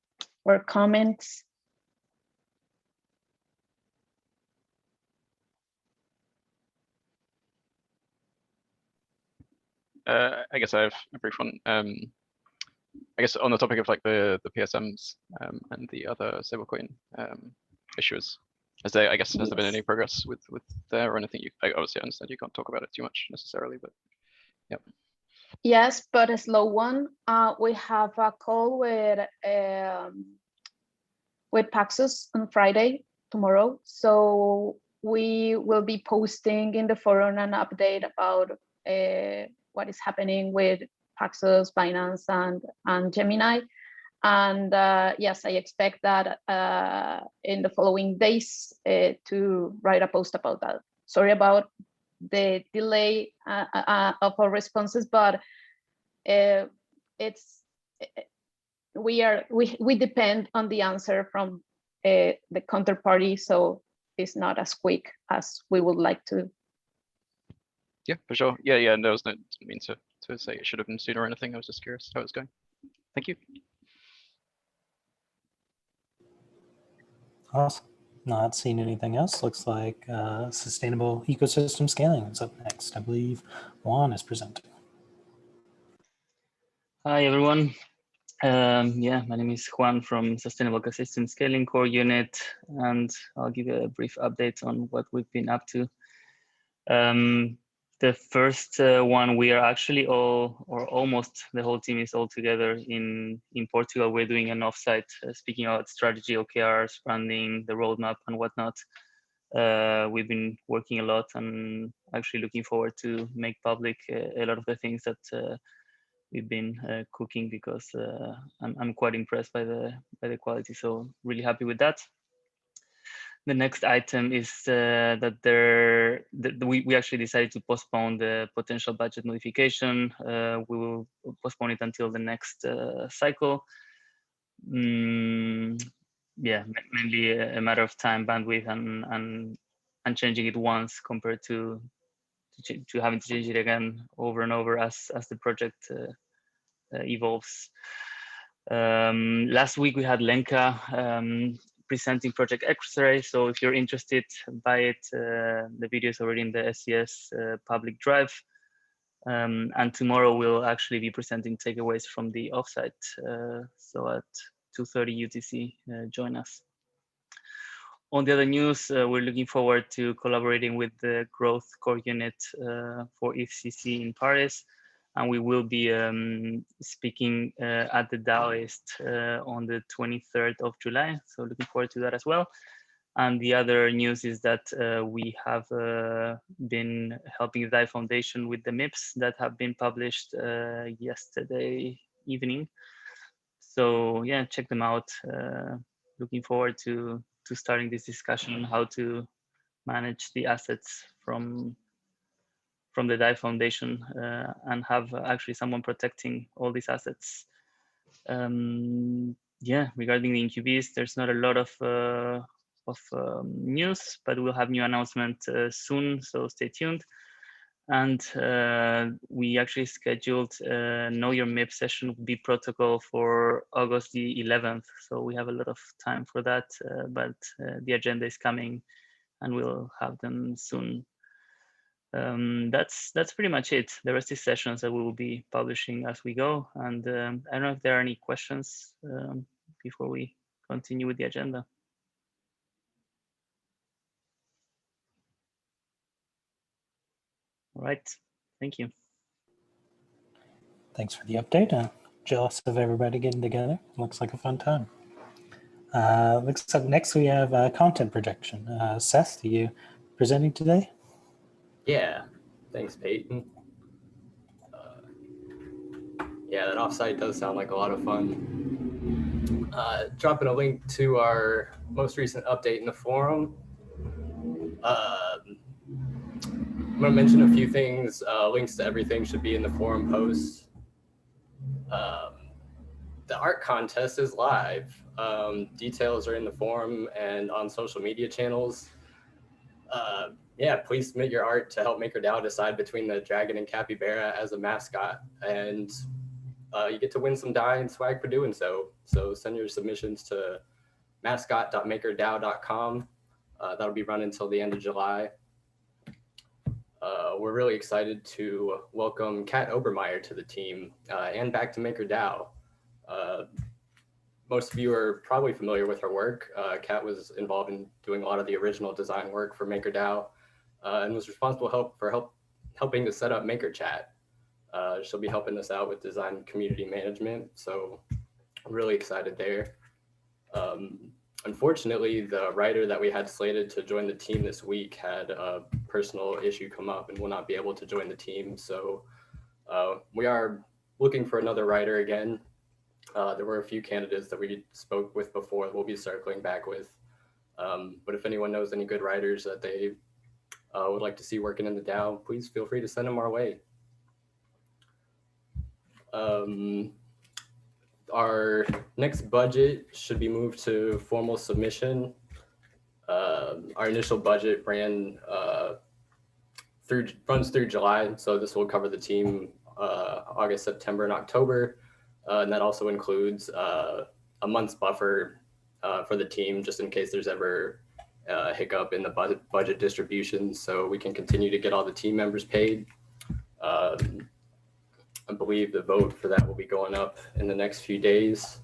or comments? I guess I have a brief one. I guess on the topic of like the PSMs and the other stablecoin issues, has there been any progress with there or anything? I obviously understand you can't talk about it too much necessarily, but yeah. Yes, but a slow one. We have a call with Paxos on Friday, tomorrow. So we will be posting in the forum an update about what is happening with Paxos, Binance, and Gemini. And yes, I expect that in the following days to write a post about that. Sorry about the delay of our responses, but we depend on the answer from the counterparty, so it's not as quick as we would like to. Yeah, for sure. Yeah. No, I didn't mean to say it should have been sooner or anything. I was just curious how it's going. Thank you. Awesome. Not seeing anything else. Looks like sustainable ecosystem scaling is up next. I believe Juan is presenting. Hi, everyone. Yeah, my name is Juan from Sustainable Ecosystem Scaling Core Unit, and I'll give you a brief update on what we've been up to. The first one, we are actually almost the whole team is all together in Portugal. We're doing an offsite, speaking about strategy, OKRs, branding, the roadmap and whatnot. We've been working a lot and actually looking forward to make public a lot of the things that we've been cooking, because I'm quite impressed by the quality. So really happy with that. The next item is that we actually decided to postpone the potential budget modification. We will postpone it until the next cycle. Yeah, mainly a matter of time, bandwidth, and changing it once compared to having to change it again over and over as the project evolves. Last week we had Lenka presenting Project X-Ray. So if you're interested, buy it. The video is already in the SES public drive. And tomorrow we'll actually be presenting takeaways from the offsite. So at 2:30 UTC, join us. On the other news, we're looking forward to collaborating with the Growth Core Unit for EFCC in Paris. And we will be speaking at the Daoist on the 23rd of July. So looking forward to that as well. And the other news is that we have been helping the DAI Foundation with the MIPs that have been published yesterday evening. So yeah, check them out. Looking forward to starting this discussion on how to manage the assets from the DAI Foundation and have actually someone protecting all these assets. Yeah, regarding the IncuBees, there's not a lot of news, but we'll have new announcement soon, so stay tuned. And we actually scheduled Know Your MIP session with B Protocol for August the 11th. So we have a lot of time for that, but the agenda is coming and we'll have them soon. That's pretty much it. The rest is sessions that we will be publishing as we go. And I don't know if there are any questions before we continue with the agenda. All right, thank you. Thanks for the update. Jealous of everybody getting together. Looks like a fun time. Looks like next we have content projection. Seth, are you presenting today? Yeah, thanks, Peyton. Yeah, that offsite does sound like a lot of fun. Dropping a link to our most recent update in the forum. I'm going to mention a few things. Links to everything should be in the forum post. the art contest is live. Details are in the forum and on social media channels. Yeah, please submit your art to help MakerDAO decide between the dragon and capybara as a mascot. And you get to win some dye and swag for doing so. So send your submissions to mascot.makerdao.com. That'll be running until the end of July. We're really excited to welcome Kat Obermeyer to the team and back to MakerDAO. Most of you are probably familiar with her work. Kat was involved in doing a lot of the original design work for MakerDAO and was responsible for helping to set up MakerChat. She'll be helping us out with design community management. So I'm really excited there. Unfortunately, the writer that we had slated to join the team this week had a personal issue come up and will not be able to join the team. So we are looking for another writer again. There were a few candidates that we spoke with before that we'll be circling back with. But if anyone knows any good writers that they would like to see working in the DAO, please feel free to send them our way. Our next budget should be moved to formal submission. Our initial budget runs through July, so this will cover the team August, September, and October. And that also includes a month's buffer for the team, just in case there's ever a hiccup in the budget distribution, so we can continue to get all the team members paid. I believe the vote for that will be going up in the next few days.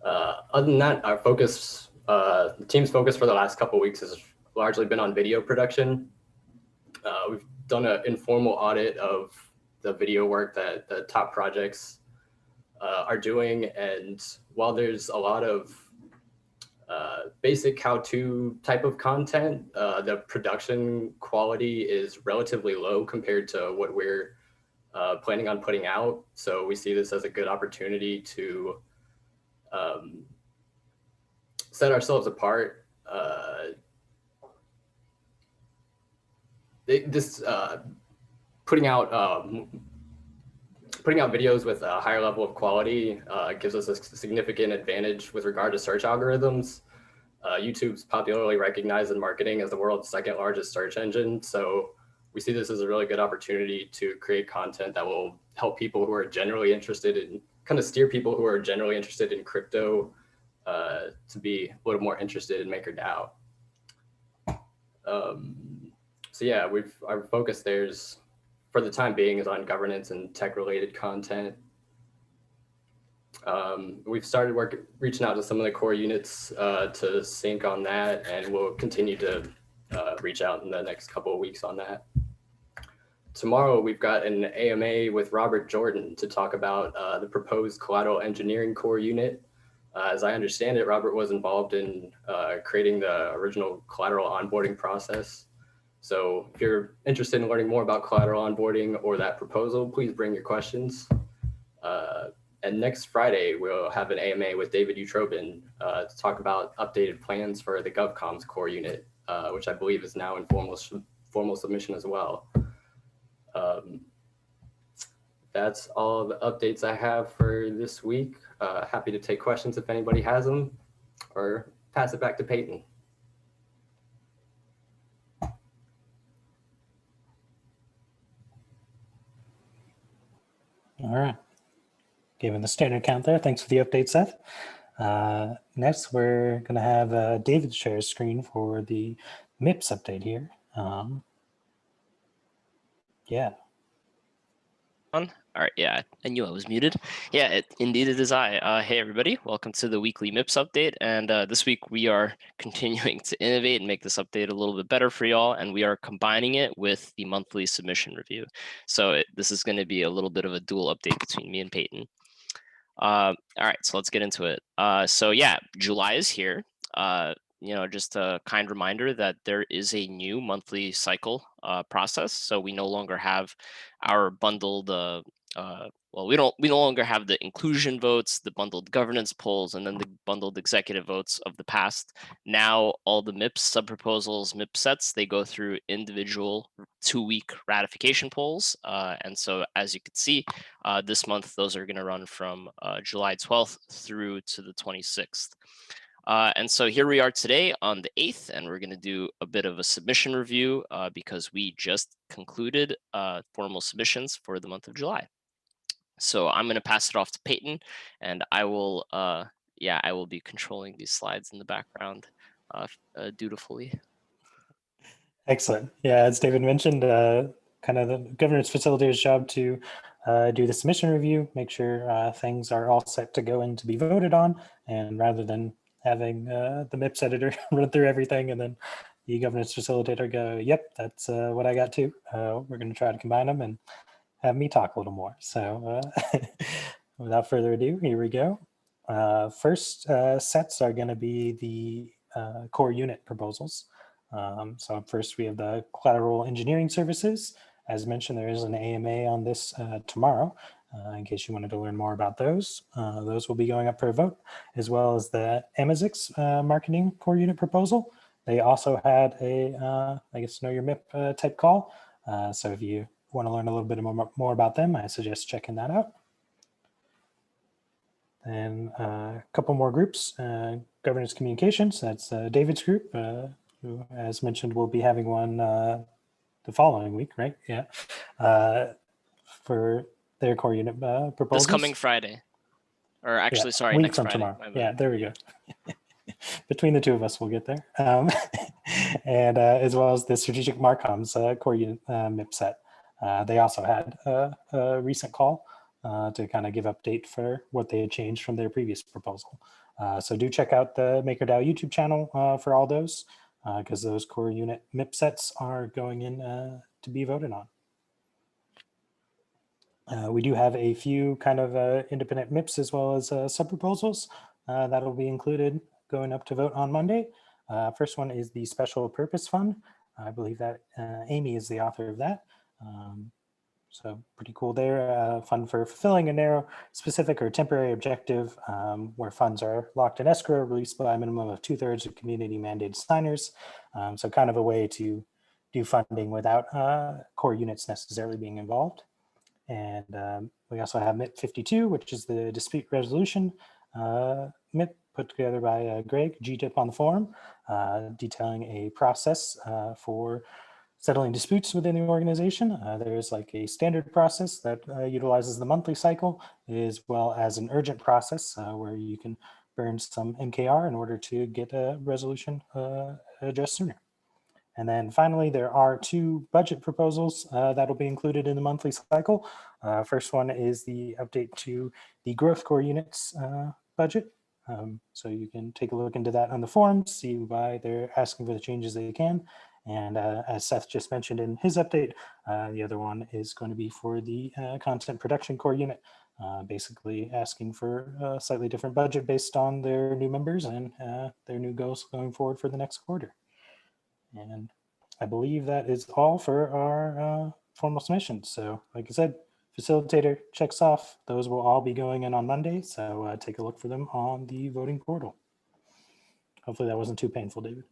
Other than that, our focus, the team's focus for the last couple of weeks has largely been on video production. We've done an informal audit of the video work that the top projects are doing. And while there's a lot of basic how-to type of content, the production quality is relatively low compared to what we're planning on putting out. So we see this as a good opportunity to set ourselves apart. Putting out videos with a higher level of quality gives us a significant advantage with regard to search algorithms. YouTube's popularly recognized in marketing as the world's second largest search engine. So we see this as a really good opportunity to create content that will help people who are generally interested in, kind of steer people who are generally interested in crypto to be a little more interested in MakerDAO. So yeah, our focus there's, for the time being, is on governance and tech related content. We've started reaching out to some of the core units to sync on that, and we'll continue to reach out in the next couple of weeks on that. Tomorrow, we've got an AMA with Robert Jordan to talk about the proposed collateral engineering core unit. As I understand it, Robert was involved in creating the original collateral onboarding process. So if you're interested in learning more about collateral onboarding or that proposal, please bring your questions. And next Friday, we'll have an AMA with David Utrobin to talk about updated plans for the GovComs core unit, which I believe is now in formal submission as well. That's all the updates I have for this week. Happy to take questions if anybody has them, or pass it back to Peyton. All right. Given the standard count there, thanks for the update, Seth. Next, we're going to have David share his screen for the MIPS update here. Yeah. All right, yeah, I knew I was muted. Yeah, indeed it is I. Hey everybody, welcome to the weekly MIPS update. And this week we are continuing to innovate and make this update a little bit better for y'all, and we are combining it with the monthly submission review. So this is going to be a little bit of a dual update between me and Peyton. All right, so let's get into it. So yeah, July is here. Just a kind reminder that there is a new monthly cycle process. So we no longer have our bundled, we no longer have the inclusion votes, the bundled governance polls, and then the bundled executive votes of the past. Now all the MIPS subproposals, MIPS sets, they go through individual 2-week ratification polls. And so as you can see, this month, those are going to run from July 12th through to the 26th. And so here we are today on the 8th, and we're going to do a bit of a submission review because we just concluded formal submissions for the month of July. So I'm going to pass it off to Peyton, and I will, I will be controlling these slides in the background dutifully. Excellent. Yeah, as David mentioned, kind of the governance facilitator's job to do the submission review, make sure things are all set to go in to be voted on, and rather than having the MIPS editor run through everything and then the governance facilitator go, yep, that's what I got too. We're going to try to combine them and have me talk a little more. So without further ado, here we go. First sets are going to be the core unit proposals. So up first we have the collateral engineering services. As mentioned, there is an AMA on this tomorrow, in case you wanted to learn more about those. Those will be going up for a vote, as well as the Amazix marketing core unit proposal. They also had a, I guess, know your MIP type call. So if you want to learn a little bit more about them, I suggest checking that out. Then a couple more groups, governance communications, that's David's group, who, as mentioned, will be having one the following week, right? Yeah, for their core unit proposals. This coming Friday, or actually, yeah, sorry, week next from Friday. tomorrow. Yeah, there we go. Between the two of us, we'll get there. And as well as the strategic Marcoms core unit MIP set. They also had a recent call to kind of give update for what they had changed from their previous proposal. So do check out the MakerDAO YouTube channel for all those, because those core unit MIP sets are going in to be voted on. We do have a few kind of independent MIPs as well as sub-proposals that will be included going up to vote on Monday. First one is the Special Purpose Fund. I believe that Amy is the author of that. So pretty cool there. Fund for fulfilling a narrow, specific, or temporary objective where funds are locked in escrow, released by a minimum of 2/3 of community mandated signers. So kind of a way to do funding without core units necessarily being involved. And we also have MIP 52, which is the dispute resolution MIP put together by Greg, GTIP on the forum, detailing a process for settling disputes within the organization. There's like a standard process that utilizes the monthly cycle, as well as an urgent process where you can burn some MKR in order to get a resolution addressed sooner. And then finally, there are 2 budget proposals that will be included in the monthly cycle. First one is the update to the growth core units budget. So you can take a look into that on the forum, see why they're asking for the changes they can. And as Seth just mentioned in his update, the other one is going to be for the content production core unit, basically asking for a slightly different budget based on their new members and their new goals going forward for the next quarter. And I believe that is all for our formal submissions. So like I said, facilitator checks off. Those will all be going in on Monday. So take a look for them on the voting portal. Hopefully that wasn't too painful, David.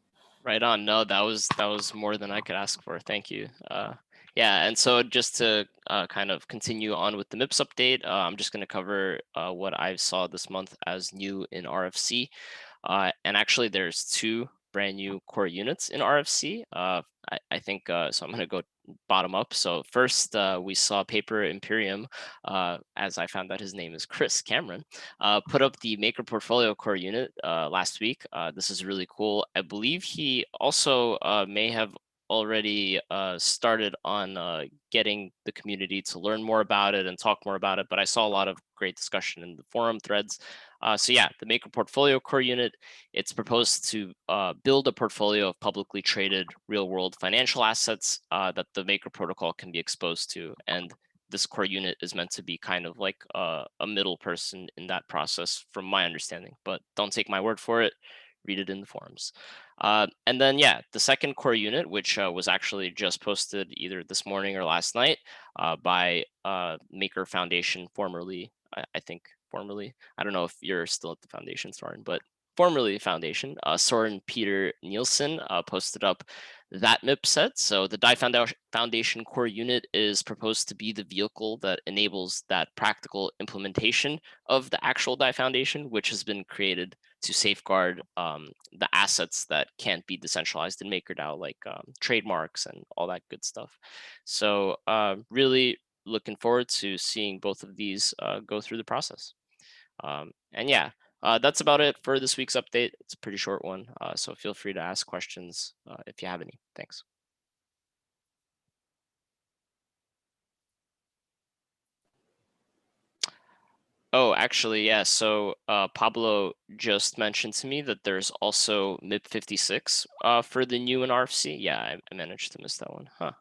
Right on. No, that was more than I could ask for. Thank you. Yeah, and so just to kind of continue on with the MIPS update, I'm just going to cover what I saw this month as new in RFC. And actually, there's 2 brand new core units in RFC. I think, so I'm going to go bottom up. So first, we saw Paper Imperium, as I found that his name is Chris Cameron, put up the Maker Portfolio core unit last week. This is really cool. I believe he also may have already started on getting the community to learn more about it and talk more about it, but I saw a lot of great discussion in the forum threads. So yeah, the Maker Portfolio core unit, it's proposed to build a portfolio of publicly traded real-world financial assets that the Maker protocol can be exposed to. And this core unit is meant to be kind of like a middle person in that process, from my understanding, but don't take my word for it. Read it in the forums. And then, yeah, the second core unit, which was actually just posted either this morning or last night by Maker Foundation, formerly, I think, formerly. I don't know if you're still at the foundation, Soren, but formerly the foundation, Soren Peter Nielsen, posted up that MIP set. So the DIE Foundation core unit is proposed to be the vehicle that enables that practical implementation of the actual DIE Foundation, which has been created to safeguard the assets that can't be decentralized in MakerDAO, like trademarks and all that good stuff. So really looking forward to seeing both of these go through the process. And yeah, that's about it for this week's update. It's a pretty short one, so feel free to ask questions if you have any. Thanks. Oh, actually, yeah. So Pablo just mentioned to me that there's also MIP 56 for the new and RFC. Yeah, I managed to miss that one. Huh.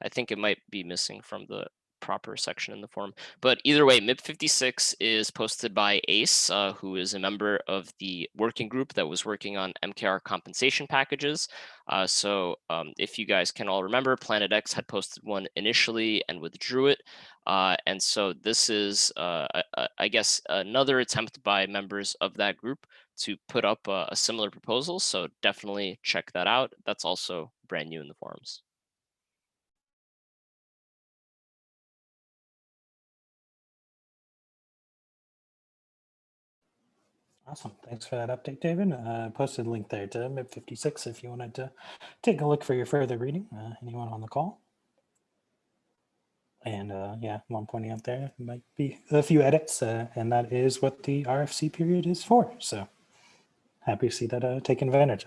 I think it might be missing from the proper section in the forum. But either way, MIP 56 is posted by Ace, who is a member of the working group that was working on MKR compensation packages. So if you guys can all remember, Planet X had posted one initially and withdrew it. And so this is, I guess, another attempt by members of that group to put up a similar proposal. So definitely check that out. That's also brand new in the forums. Awesome. Thanks for that update, David. Posted a link there to MIP 56 if you wanted to take a look for your further reading. Anyone on the call? And yeah, one pointing out there might be a few edits, and that is what the RFC period is for. So happy to see that taken advantage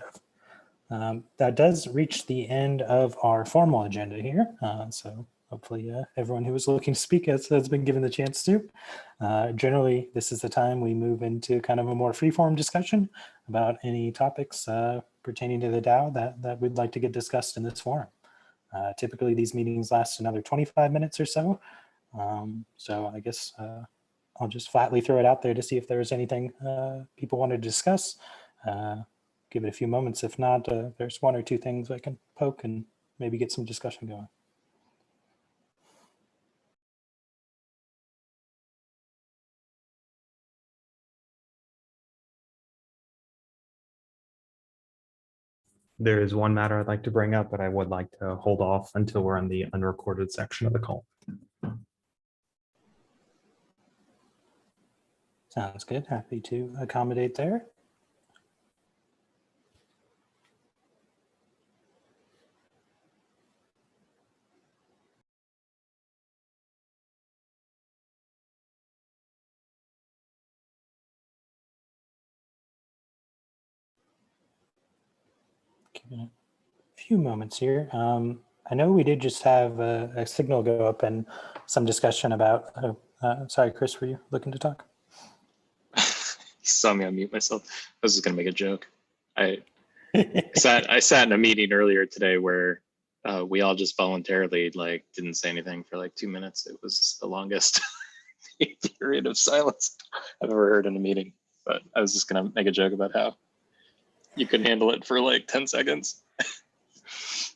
of. That does reach the end of our formal agenda here. So hopefully everyone who was looking to speak has been given the chance to. Generally, this is the time we move into kind of a more free-form discussion about any topics pertaining to the DAO that we'd like to get discussed in this forum. Typically, these meetings last another 25 minutes or so. So I guess I'll just flatly throw it out there to see if there was anything people wanted to discuss. Give it a few moments. If not, there's one or two things I can poke and maybe get some discussion going. There is one matter I'd like to bring up, but I would like to hold off until we're in the unrecorded section of the call. Sounds good. Happy to accommodate there. Give it a few moments here. I know we did just have a signal go up and some discussion about, sorry, Chris, were you looking to talk? You saw me unmute myself. I was just gonna make a joke. I sat in a meeting earlier today where we all just voluntarily didn't say anything for 2 minutes. It was the longest period of silence I've ever heard in a meeting. But I was just gonna make a joke about how you could handle it for 10 seconds.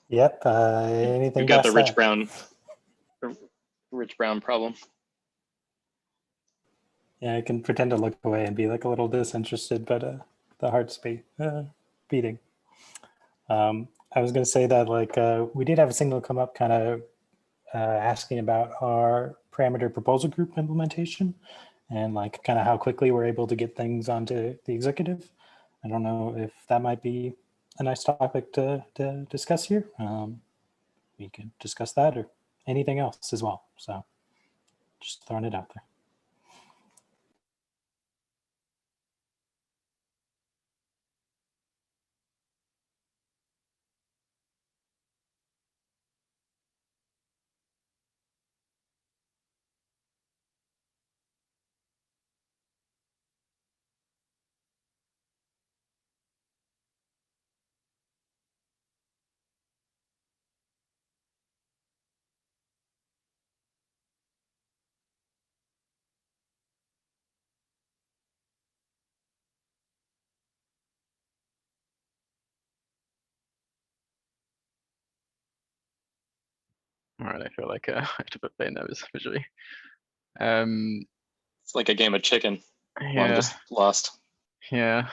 Yep. Anything You got the past Rich Brown problem. Yeah, I can pretend to look away and be a little disinterested, but the heart's beating. I was going to say that we did have a signal come up kind of asking about our parameter proposal group implementation and kind of how quickly we're able to get things onto the executive. I don't know if that might be a nice topic to discuss here. We can discuss that or anything else as well. So just throwing it out there. All right, I feel like I have to put play nervous visually. It's like a game of chicken. Yeah. Longest lost. Yeah.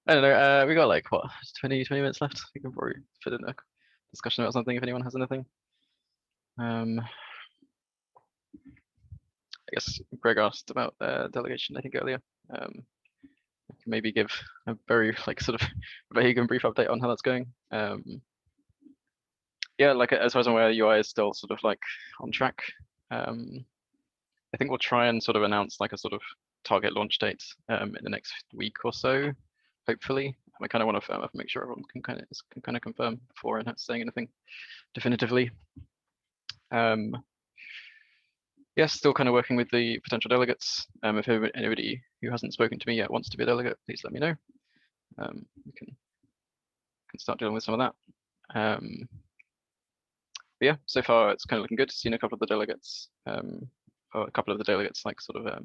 I don't know. We got like what, 20 minutes left. We can probably fit in a discussion about something if anyone has anything. I guess Greg asked about delegation, I think earlier. I can maybe give a very like sort of vague and brief update on how that's going. Yeah, like as far as I'm aware, UI is still sort of like on track. I think we'll try and sort of announce like a sort of target launch date in the next week or so, hopefully. I kind of want to make sure everyone can kind of confirm before and saying anything definitively. Yeah, still kind of working with the potential delegates. If anybody who hasn't spoken to me yet wants to be a delegate, please let me know. We can start dealing with some of that. But yeah, so far it's kind of looking good. Seen a couple of the delegates, or a couple of the delegates like sort of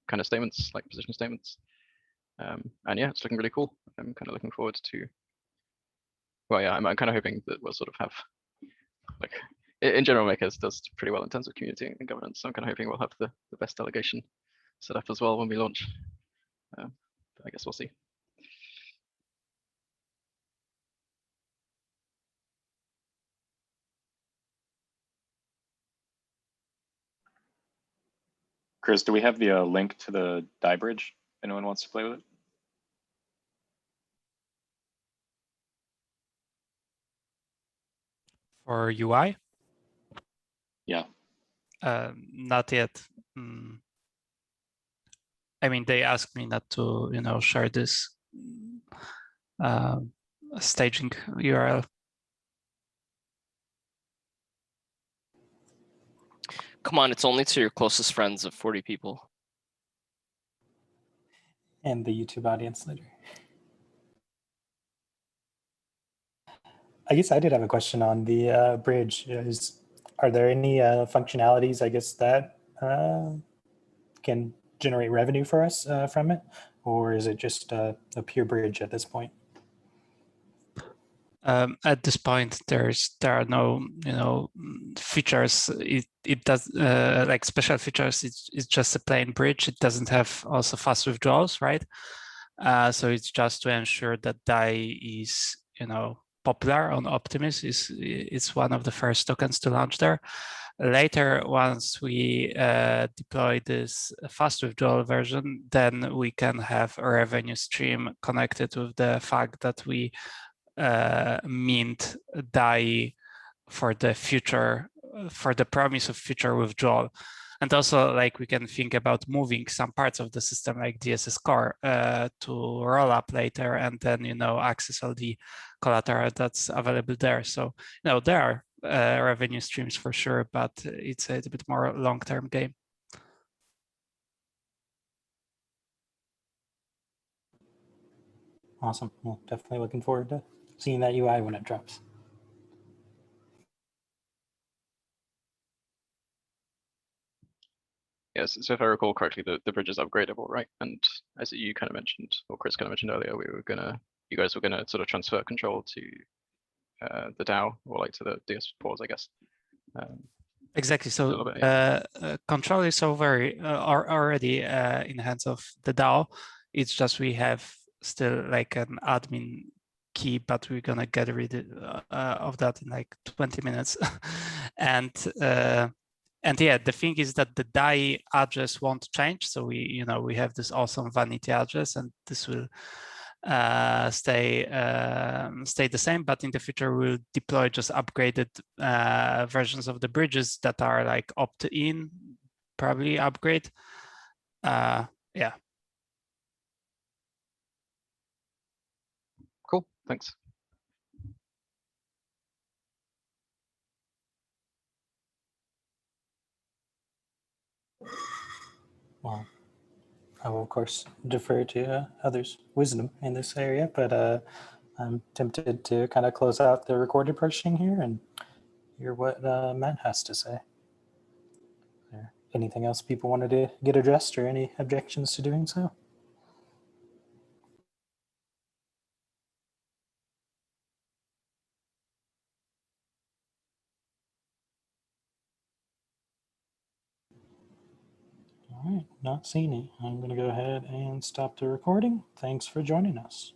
kind of statements, like position statements. And yeah, it's looking really cool. I'm kind of looking forward to, well, yeah, I'm kind of hoping that we'll sort of have, like, in general, Makers does pretty well in terms of community and governance. So I'm kind of hoping we'll have the best delegation set up as well when we launch. But I guess we'll see. Chris, do we have the link to the Die Bridge? Anyone wants to play with it? For UI? Yeah. Not yet. I mean, they asked me not to, share this staging URL. Come on, it's only to your closest friends of 40 people. And the YouTube audience later. I guess I did have a question on the bridge. Are there any functionalities, I guess, that can generate revenue for us from it? Or is it just a pure bridge at this point? At this point, there are no features. It does like special features. It's just a plain bridge. It doesn't have also fast withdrawals, right? So it's just to ensure that DAI is popular on Optimism. It's one of the first tokens to launch there. Later, once we deploy this fast withdrawal version, then we can have a revenue stream connected with the fact that we mint DAI for the future, for the promise of future withdrawal. And also, like, we can think about moving some parts of the system like DSS core to roll up later and then, access all the collateral that's available there. So, there are revenue streams for sure, but it's a bit more long-term game. Awesome. Well, definitely looking forward to seeing that UI when it drops. Yes, so if I recall correctly, the bridge is upgradable, right? And as you kind of mentioned, or Chris kind of mentioned earlier, you guys were gonna sort of transfer control to the DAO, or like to the DS pause, I guess. Exactly. So control is already in the hands of the DAO. It's just we have still like an admin key, but we're gonna get rid of that in like 20 minutes. And yeah, the thing is that the DAI address won't change. So we have this awesome vanity address, and this will stay the same, but in the future we'll deploy just upgraded versions of the bridges that are like opt-in, probably upgrade. Yeah. Cool, thanks. Well, I will of course defer to others' wisdom in this area, but I'm tempted to kind of close out the recorded portion here and hear what Matt has to say. Is there anything else people wanted to get addressed or any objections to doing so? All right, not seeing it. I'm going to go ahead and stop the recording. Thanks for joining us.